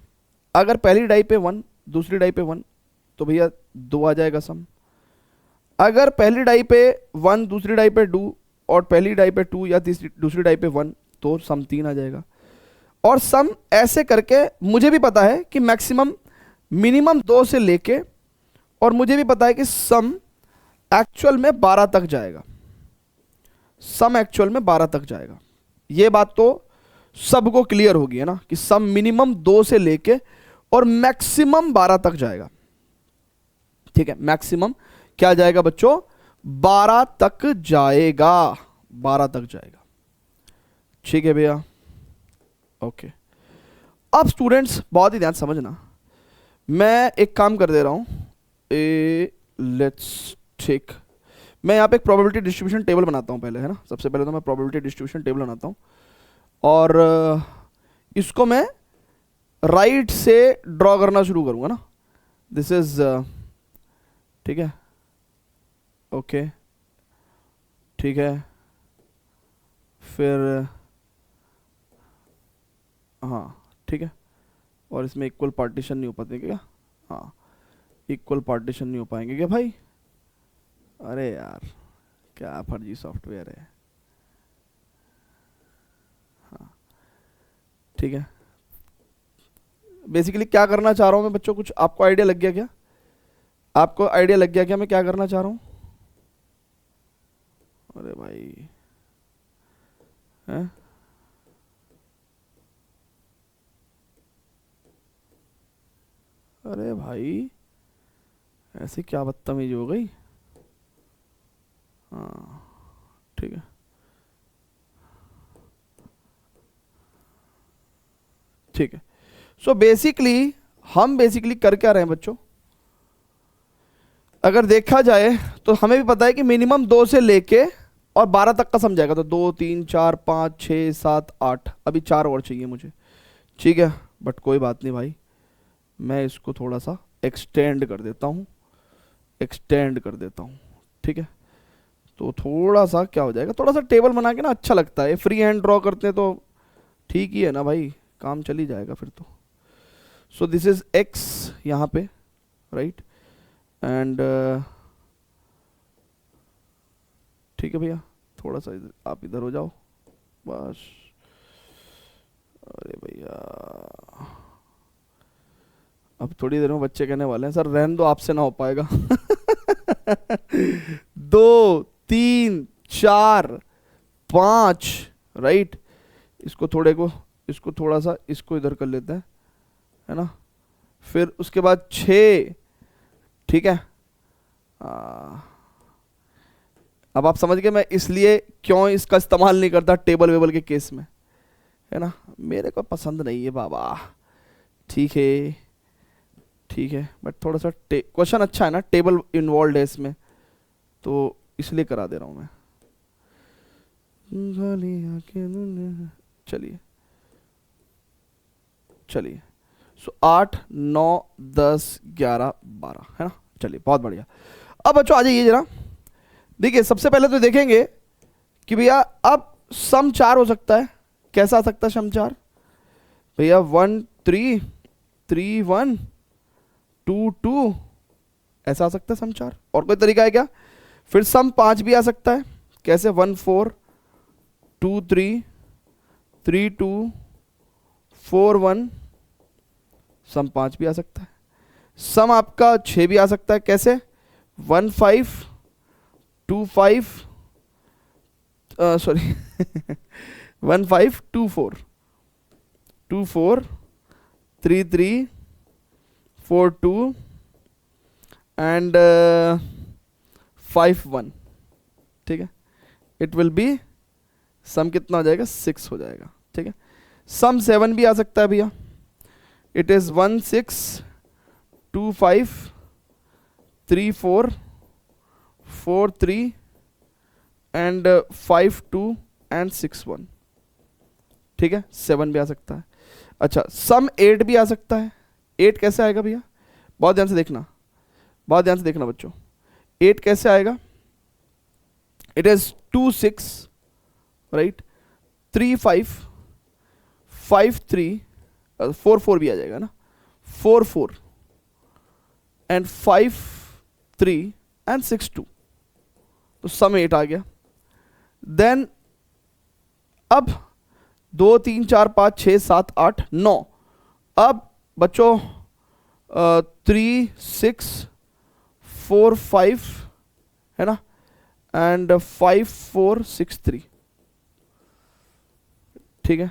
[SPEAKER 1] अगर पहली डाई पे 1, दूसरी डाई पे 1, तो भैया 2 आ जाएगा सम। अगर पहली डाई पे 1, दूसरी डाई पे 2, और पहली डाई पे 2 या दूसरी डाई पे 1, तो सम 3 आ जाएगा। और सम ऐसे करके मुझे भी पता है कि मैक्सिमम मिनिमम 2 से लेके, और मुझे भी पता है कि सम एक्चुअल में 12 तक जाएगा, सम एक्चुअल में 12 तक जाएगा। ये बात तो सबको क्लियर होगी, है ना, कि सम मिनिमम 2 से लेके और मैक्सिमम 12 तक जाएगा, ठीक है। मैक्सिमम क्या जाएगा बच्चों, 12 तक जाएगा, 12 तक जाएगा, ठीक है भैया, ओके। अब स्टूडेंट्स बहुत ही ध्यान समझना, मैं एक काम कर दे रहा हूं, लेट्स टेक, मैं यहां पे एक प्रोबेबिलिटी डिस्ट्रीब्यूशन टेबल बनाता हूं पहले, है ना। सबसे पहले तो मैं प्रोबेबिलिटी डिस्ट्रीब्यूशन टेबल बनाता हूं, और इसको मैं राइट से ड्रॉ करना शुरू करूंगा ना। दिस इज, ठीक है, ओके, ठीक है, फिर हाँ ठीक है, और इसमें इक्वल पार्टीशन नहीं हो पाते क्या, हाँ इक्वल पार्टीशन नहीं हो पाएंगे क्या भाई, अरे यार क्या फर्जी सॉफ्टवेयर है, ठीक है। बेसिकली क्या करना चाह रहा हूं मैं बच्चों, कुछ आपको आइडिया लग गया क्या, आपको आइडिया लग गया क्या मैं क्या करना चाह रहा हूं, अरे भाई हैं, अरे भाई ऐसे क्या बदतमीजी हो गई, हाँ ठीक है, ठीक है। सो बेसिकली हम बेसिकली कर क्या रहे हैं बच्चों, अगर देखा जाए तो हमें भी पता है कि मिनिमम 2 से लेके और 12 तक का समझाएगा, तो 2 3 4 5 6 7 8, अभी 4 और चाहिए मुझे, ठीक है। बट कोई बात नहीं भाई, मैं इसको थोड़ा सा एक्सटेंड कर देता हूँ, एक्सटेंड कर देता हूँ, ठीक है। तो थोड़ा सा क्या हो जाएगा, थोड़ा सा टेबल बना के ना अच्छा लगता है, फ्री हैंड ड्रॉ करते हैं तो ठीक ही है ना भाई, काम चल ही जाएगा फिर तो। सो दिस इज एक्स यहाँ पे, राइट, एंड ठीक है भैया, थोड़ा सा आप इधर हो जाओ बस। अरे भैया अब थोड़ी देर में बच्चे कहने वाले हैं सर रहने दो आपसे ना हो पाएगा। 2 3 4 5 राइट। इसको थोड़ा सा इसको इधर कर लेते हैं, है ना। फिर उसके बाद 6, ठीक है। अब आप समझ गए मैं इसलिए क्यों इसका इस्तेमाल नहीं करता टेबल वेबल के केस में, है ना। मेरे को पसंद नहीं है बाबा, ठीक है ठीक है, बट थोड़ा सा क्वेश्चन अच्छा है ना, टेबल इन्वॉल्व है इसमें, तो इसलिए करा दे रहा हूं मैं। चलिए चलिए, सो 8 9 10 11 12, है ना। चलिए बहुत बढ़िया। अब बच्चों आ जाइए जरा, देखिए सबसे पहले तो देखेंगे कि भैया अब सम 4 हो सकता है। कैसा आ सकता है सम 4 भैया? 1 3 3 1 2 2, ऐसा आ सकता है सम 4। और कोई तरीका है क्या? फिर सम 5 भी आ सकता है। कैसे? 1 4 2 3 3 2 4 1, सम 5 भी आ सकता है। सम आपका 6 भी आ सकता है। कैसे? 1 5 2 5 सॉरी 1 5 2 4 2 4 3 3 4 2 एंड 5 1, ठीक है। इट विल बी सम कितना हो जाएगा? 6 हो जाएगा, ठीक है। सम 7 भी आ सकता है भैया। इट इज 1 6 2 5 3 4 4 3 एंड 5 2 एंड 6 1, ठीक है। 7 भी आ सकता है। अच्छा, सम 8 भी आ सकता है। 8 कैसे आएगा भैया? बहुत ध्यान से देखना, बहुत ध्यान से देखना बच्चों। 8 कैसे आएगा? इट इज 2 6 राइट, 3 5 5 3 4 4 भी आ जाएगा ना, 4 4 एंड 5 3 एंड 6 2, तो सम 8 आ गया। देन अब 2 3 4 5 6 7 8 9, अब बच्चों 3 6 4 5, है ना, एंड 5 4 6 3, ठीक है।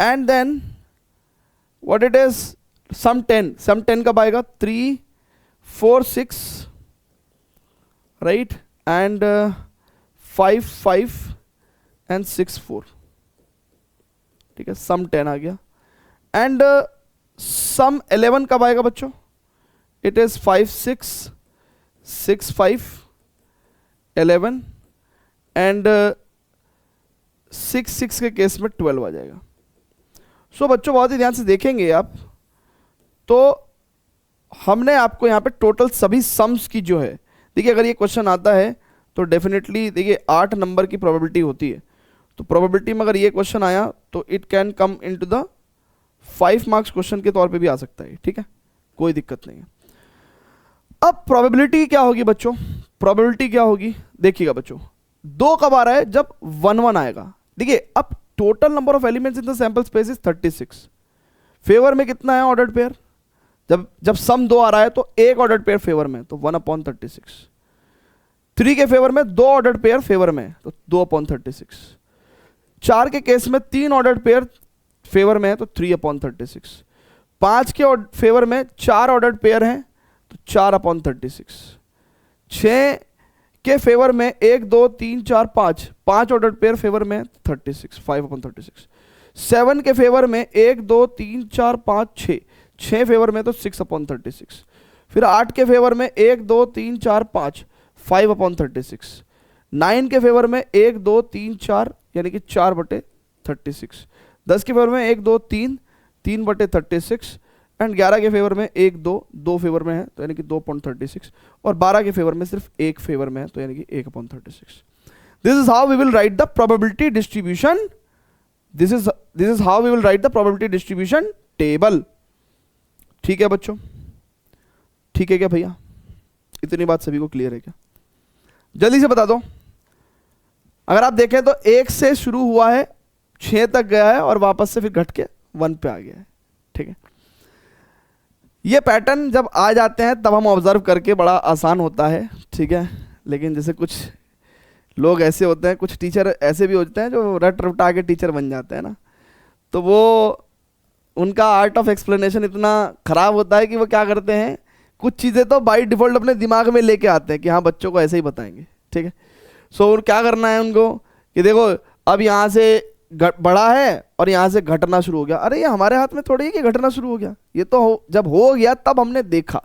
[SPEAKER 1] And then what it is? Sum 10, sum 10 कब आएगा? 3 4 6 राइट, एंड 5 5 एंड 6 4, ठीक है। सम 10 आ गया। एंड सम 11 कब आएगा बच्चों? इट इज 5 6 6 5 11 एंड 6 6 के केस में 12 आ जाएगा। सो बच्चों बहुत ही ध्यान से देखेंगे आप, तो हमने आपको यहाँ पे टोटल सभी सम्स की जो है, देखिए अगर ये क्वेश्चन आता है तो डेफिनेटली देखिए 8 नंबर की प्रोबेबिलिटी होती है, तो प्रोबेबिलिटी में अगर ये क्वेश्चन आया तो it can come into the 5 marks question के तौर पे भी आ सकता है, ठीक है, कोई दिक्कत नहीं है। अब प्रोबेबिलिटी क्या होगी बच्चों? प्रोबेबिलिटी क्या होगी देखिएगा बच्चों, 2 कब आ रहा है? जब 1 1 आएगा। देखिए अब total number of elements in the sample space is 36। Favour में कितना है ऑर्डर्ड पेयर? जब सम 2 आ रहा है तो एक ऑर्डर्ड पेयर फेवर में, तो 1/36। 3 के फेवर में 2 ऑर्डर्ड पेयर फेवर में, तो 2/36। 4 के केस में 3 ऑर्डर्ड पेयर फेवर में है, तो 3/36। 5 के फेवर में 4 ऑर्डर्ड पेयर हैं, तो 4/36। 6 के फेवर में 1 2 3 4 5 ऑर्डर्ड पेयर फेवर में 36, 5/36। 7 के फेवर में 1 2 3 4 5 6 फेवर में, तो 6/36। फिर 8 के फेवर में 1 2 3 4 5 5/36। 9 के फेवर में 1 2 3 4 यानी कि 4/36। 10 के फेवर में 1 2 3 3/36 एंड 11 के फेवर में 1 2 2 फेवर में है, तो यानी कि 2/36, और 12 के फेवर में सिर्फ 1 फेवर में है, तो यानी कि 1/36। This is how we will write the probability distribution, this is how we will write the probability distribution table. ठीक है बच्चों, ठीक है क्या भैया? इतनी बात सभी को क्लियर है क्या? जल्दी से बता दो। अगर आप देखें तो 1 से शुरू हुआ है, 6 तक गया है और वापस से फिर घट के 1 पे आ गया है। ठीक है, ये पैटर्न जब आ जाते हैं तब हम ऑब्जर्व करके बड़ा आसान होता है। ठीक है, लेकिन जैसे कुछ लोग ऐसे होते हैं, कुछ टीचर ऐसे भी होते हैं जो रट रटा के टीचर बन जाते हैं ना, तो वो उनका आर्ट ऑफ एक्सप्लेनेशन इतना ख़राब होता है कि वो क्या करते हैं, कुछ चीज़ें तो बाय डिफ़ॉल्ट अपने दिमाग में लेके आते हैं कि हाँ बच्चों को ऐसे ही बताएंगे। ठीक है, सो क्या करना है उनको कि देखो अब यहाँ से बढ़ा है और यहाँ से घटना शुरू हो गया। अरे ये हमारे हाथ में थोड़ी है कि घटना शुरू हो गया, ये तो जब हो गया तब हमने देखा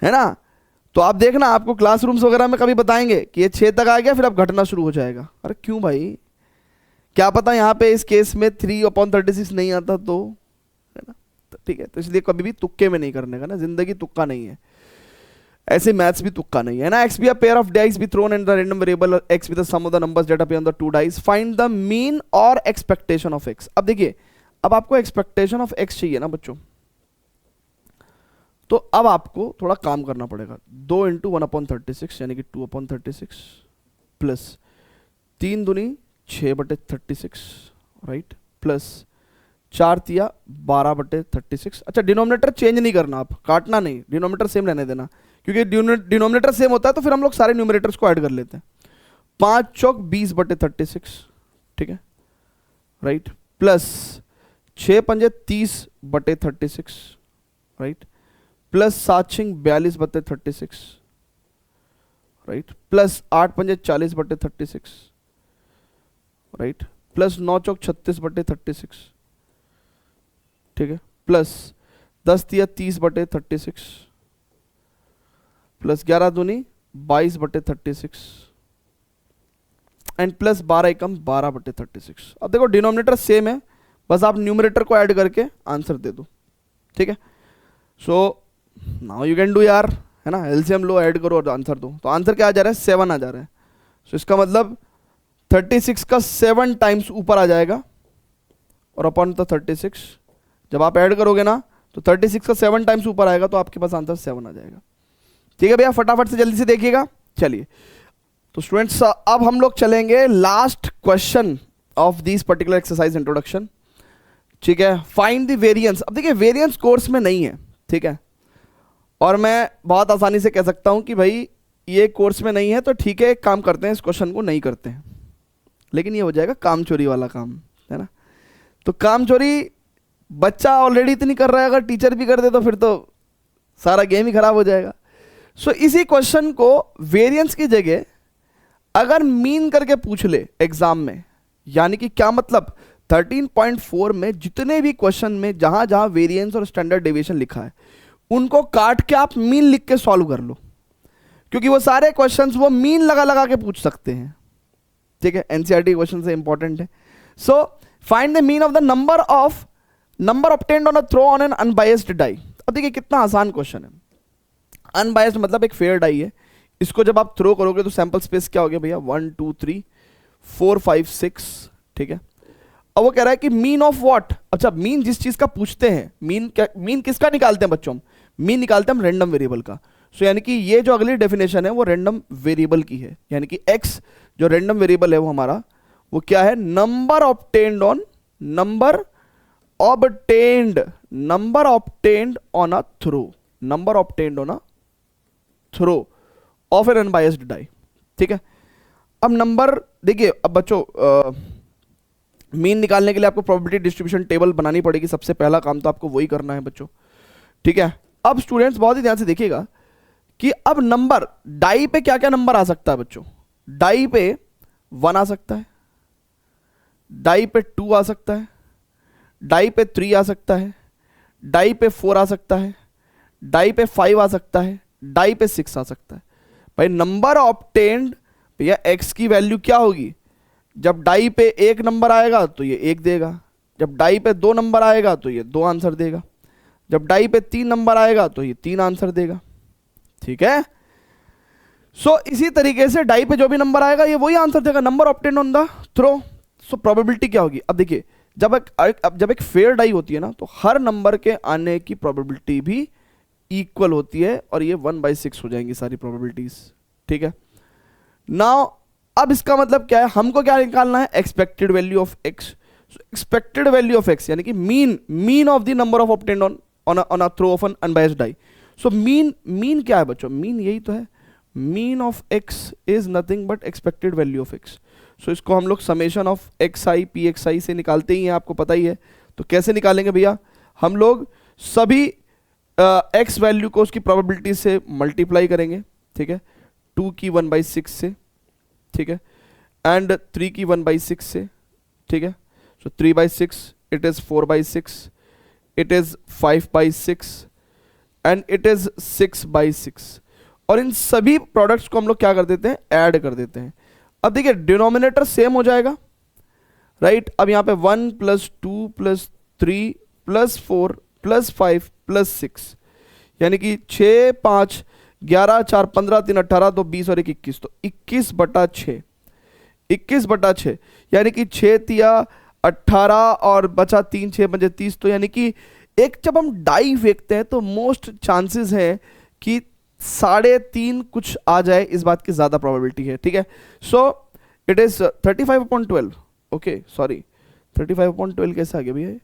[SPEAKER 1] है ना। तो आप देखना, आपको क्लासरूम्स वगैरह में कभी बताएंगे कि ये 6 तक आ गया फिर अब घटना शुरू हो जाएगा। अरे क्यों भाई, क्या पता यहाँ पे इस केस में 3/36 नहीं आता तो, है ना। तो ठीक है, तो इसलिए कभी भी तुक्के में नहीं करने का ना, जिंदगी तुक्का नहीं है, ऐसे मैथ्स भी तुक्का नहीं है ना। x be a pair of dice be thrown in the random variable x be the sum of the numbers that appear on the 2 dice, find the mean or expectation of x। अब देखिए, अब आपको expectation of x चाहिए ना बच्चों, तो अब आपको थोड़ा काम करना पड़ेगा। 2 × 1/36 यानी कि 2/36 प्लस 3 दूनी 6/36 राइट, प्लस 4 तिया 12/36। अच्छा, डिनोमिनेटर चेंज नहीं करना, आप काटना नहीं, डिनोमिनेटर सेम रहने देना, क्योंकि डिनोमिनेटर सेम होता है तो फिर हम लोग सारे न्यूमरेटर्स को ऐड कर लेते हैं। 5 चौक 20/36, ठीक है राइट, प्लस 6 पंजे 30/36 राइट, प्लस 7 छिंग 42/36 राइट, प्लस 8 पंजे 40/36 राइट, प्लस 9 चौक 36/36 ठीक है, प्लस 10 तिया 30/36 प्लस 11 दूनी 22/36 एंड प्लस 12 एकम 12/36। अब देखो डिनोमिनेटर सेम है, बस आप न्यूमरेटर को ऐड करके आंसर दे दो। ठीक है, so now you can do यार, है ना, एलसीएम लो, ऐड करो और आंसर दो। तो आंसर क्या आ जा रहा है, 7 आ जा रहा है। सो इसका मतलब 36 का 7 टाइम्स ऊपर आ जाएगा और अपॉन द 36 जब आप ऐड करोगे ना तो 36 का 7 टाइम्स ऊपर आएगा, तो आपके पास आंसर 7 आ जाएगा। ठीक है भैया, फटाफट से जल्दी से देखिएगा। चलिए तो स्टूडेंट्स, अब हम लोग चलेंगे last question of this particular exercise introduction. ठीक है, फाइंड द वेरिएंस। अब देखिए वेरिएंस कोर्स में नहीं है, ठीक है, और मैं बहुत आसानी से कह सकता हूं कि भाई ये कोर्स में नहीं है तो ठीक है, एक काम करते हैं, इस क्वेश्चन को नहीं करते हैं, लेकिन ये हो जाएगा काम चोरी वाला काम, है ना। तो काम चोरी बच्चा ऑलरेडी इतनी कर रहा है, अगर टीचर भी कर दे तो फिर तो सारा गेम ही खराब हो जाएगा। सो इसी क्वेश्चन को वेरिएंस की जगह अगर मीन करके पूछ ले एग्जाम में, यानी कि क्या मतलब 13.4 में जितने भी क्वेश्चन में जहां जहां वेरिएंस और स्टैंडर्ड डेविएशन लिखा है उनको काट के आप मीन लिख के सॉल्व कर लो, क्योंकि वो सारे क्वेश्चंस वो मीन लगा लगा के पूछ सकते हैं। ठीक है, एनसीईआरटी क्वेश्चन से इंपॉर्टेंट है। So find the mean of the number obtained on a throw on an unbiased die. अब देखिए कितना आसान क्वेश्चन है। अनबायस्ड मतलब एक फेयर डाई है, इसको जब आप थ्रो करोगे तो सैंपल स्पेस क्या हो गया भैया, 1 2 3 4 5 6। ठीक है, अब वो कह रहा है कि मीन ऑफ व्हाट। अच्छा, मीन जिस चीज का पूछते हैं, मीन किसका निकालते हैं बच्चों हम, मीन निकालते हैं हम रैंडम वेरिएबल का। सो यानी कि ये जो अगली डेफिनेशन है वो रैंडम वेरिएबल की है, यानी कि x जो रैंडम वेरिएबल है वो हमारा वो क्या है, number obtained on a throw of an unbiased die. ठीक है, अब नंबर देखिए, अब बच्चों मीन निकालने के लिए आपको प्रोबेबिलिटी डिस्ट्रीब्यूशन टेबल बनानी पड़ेगी, सबसे पहला काम तो आपको वही करना है बच्चों। ठीक है, अब स्टूडेंट्स बहुत ही ध्यान से देखिएगा कि अब नंबर डाई पे क्या क्या नंबर आ सकता है बच्चों। डाई पे 1 आ सकता है, डाई पे 2 आ सकता है, डाई पे 3 आ सकता है, डाई पे 4 आ सकता है, डाई पे 5 आ सकता है, डाई पे 6 आ सकता है। भाई नंबर ऑब्टेन्ड भैया x की वैल्यू क्या होगी, जब डाई पे 1 नंबर आएगा तो ये 1 देगा, जब डाई पे 2 नंबर आएगा तो ये 2 आंसर देगा, जब डाई पे 3 नंबर आएगा तो ये 3 आंसर देगा। ठीक है, सो इसी तरीके से डाई पे जो भी नंबर आएगा ये वही आंसर देगा, number obtained on the throw. So probability क्या होगी, अब देखिए जब एक फेयर डाई होती है ना तो हर नंबर के आने की प्रोबेबिलिटी भी इक्वल होती है, और ये 1/6 हो जाएंगी सारी प्रोबेबिलिटीज। ठीक है, नाउ अब इसका मतलब क्या है, हमको क्या निकालना है, expected value of X. Expected value of X यानी कि mean of the number of obtained on a throw of an unbiased die. So mean क्या है बच्चों, मीन यही तो है, mean of X is nothing but expected value of X. So इसको हम लोग summation of X I P X I से निकालते ही हैं, आपको पता ही है। तो कैसे निकालेंगे भैया, हम लोग सभी एक्स वैल्यू को उसकी प्रोबेबिलिटी से मल्टीप्लाई करेंगे, ठीक है, 2 की 1/6 से, ठीक है, एंड 3 की 1/6 से, ठीक है। सो 3/6, it is 4/6, it is 5/6 and it is 6/6। और इन सभी प्रोडक्ट्स को हम लोग क्या कर देते हैं, ऐड कर देते हैं। अब देखिए डिनोमिनेटर सेम हो जाएगा, राइट। अब यहां पे 1 + 2 + 3 + 4 + 5 + 6 यानी कि 6 5 11 4 15 3 18 2 20 और 1 21, तो 21/6, 21/6 यानी कि 6 तिया 18 और बचा 3 6 पंजे 30। तो यानी कि एक जब हम डाई फेंकते हैं तो मोस्ट चांसेस है कि 3.5 कुछ आ जाए, इस बात की ज्यादा प्रोबेबिलिटी है, ठीक है। So it is 35/12, okay sorry 35/12 कैसे आ गया भैया,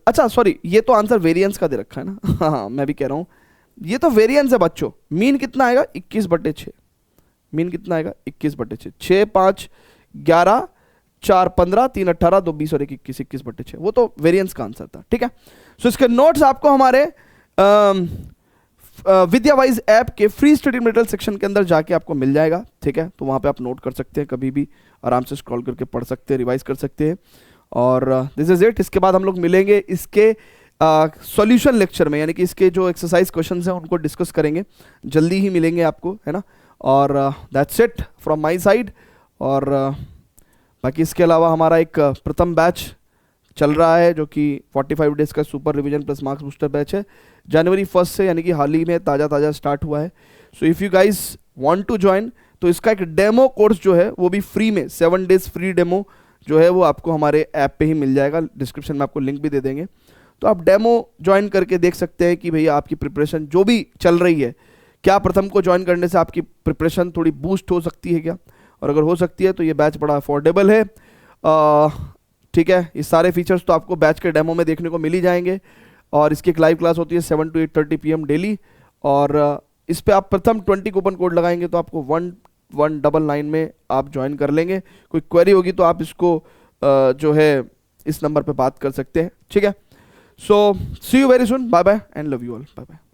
[SPEAKER 1] अच्छा सॉरी ये तो आंसर वेरिएंस का दे रखा है ना हाँ मैं भी कह रहा हूँ ये तो वेरिएंस है बच्चों। मीन कितना आएगा, 21/6, मीन कितना आएगा 21/6, 6 5 11 4 15 3 18 2 20 और 1 21, 21/6, वो तो वेरिएंस का आंसर था, ठीक है। सो इसके नोट्स आपको हमारे विद्यावाइज ऐप के फ्री स्टडी मटेरियल सेक्शन के अंदर जाके आपको मिल जाएगा, ठीक है। तो वहाँ पे आप नोट कर सकते हैं, कभी भी आराम से स्क्रॉल करके पढ़ सकते हैं, रिवाइज कर सकते हैं। और दिस इज इट। इसके बाद हम लोग मिलेंगे इसके सॉल्यूशन लेक्चर में, यानी कि इसके जो एक्सरसाइज क्वेश्चंस हैं उनको डिस्कस करेंगे, जल्दी ही मिलेंगे आपको, है ना। और that's it from my side. और बाकी इसके अलावा हमारा एक प्रथम बैच चल रहा है जो कि 45 डेज का super revision plus marks booster batch है, जनवरी 1 से, यानी कि हाल ही में ताज़ा स्टार्ट हुआ है। So if you guys want to join तो इसका एक डेमो कोर्स जो है वो भी फ्री में 7 डेज फ्री डेमो जो है वो आपको हमारे ऐप पे ही मिल जाएगा, डिस्क्रिप्शन में आपको लिंक भी दे देंगे। तो आप डेमो ज्वाइन करके देख सकते हैं कि भैया आपकी प्रिपरेशन जो भी चल रही है, क्या प्रथम को ज्वाइन करने से आपकी प्रिपरेशन थोड़ी बूस्ट हो सकती है क्या, और अगर हो सकती है तो ये बैच बड़ा अफोर्डेबल है, ठीक है। ये सारे फीचर्स तो आपको बैच के डेमो में देखने को मिल ही जाएंगे। और इसकी एक लाइव क्लास होती है 7 to 8:30 PM डेली, और इस पे आप प्रथम 20 कूपन कोड लगाएंगे तो आपको 1199 में आप ज्वाइन कर लेंगे। कोई क्वेरी होगी तो आप इसको जो है इस नंबर पे बात कर सकते हैं, ठीक है। So see you very soon, bye bye and love you all, bye bye.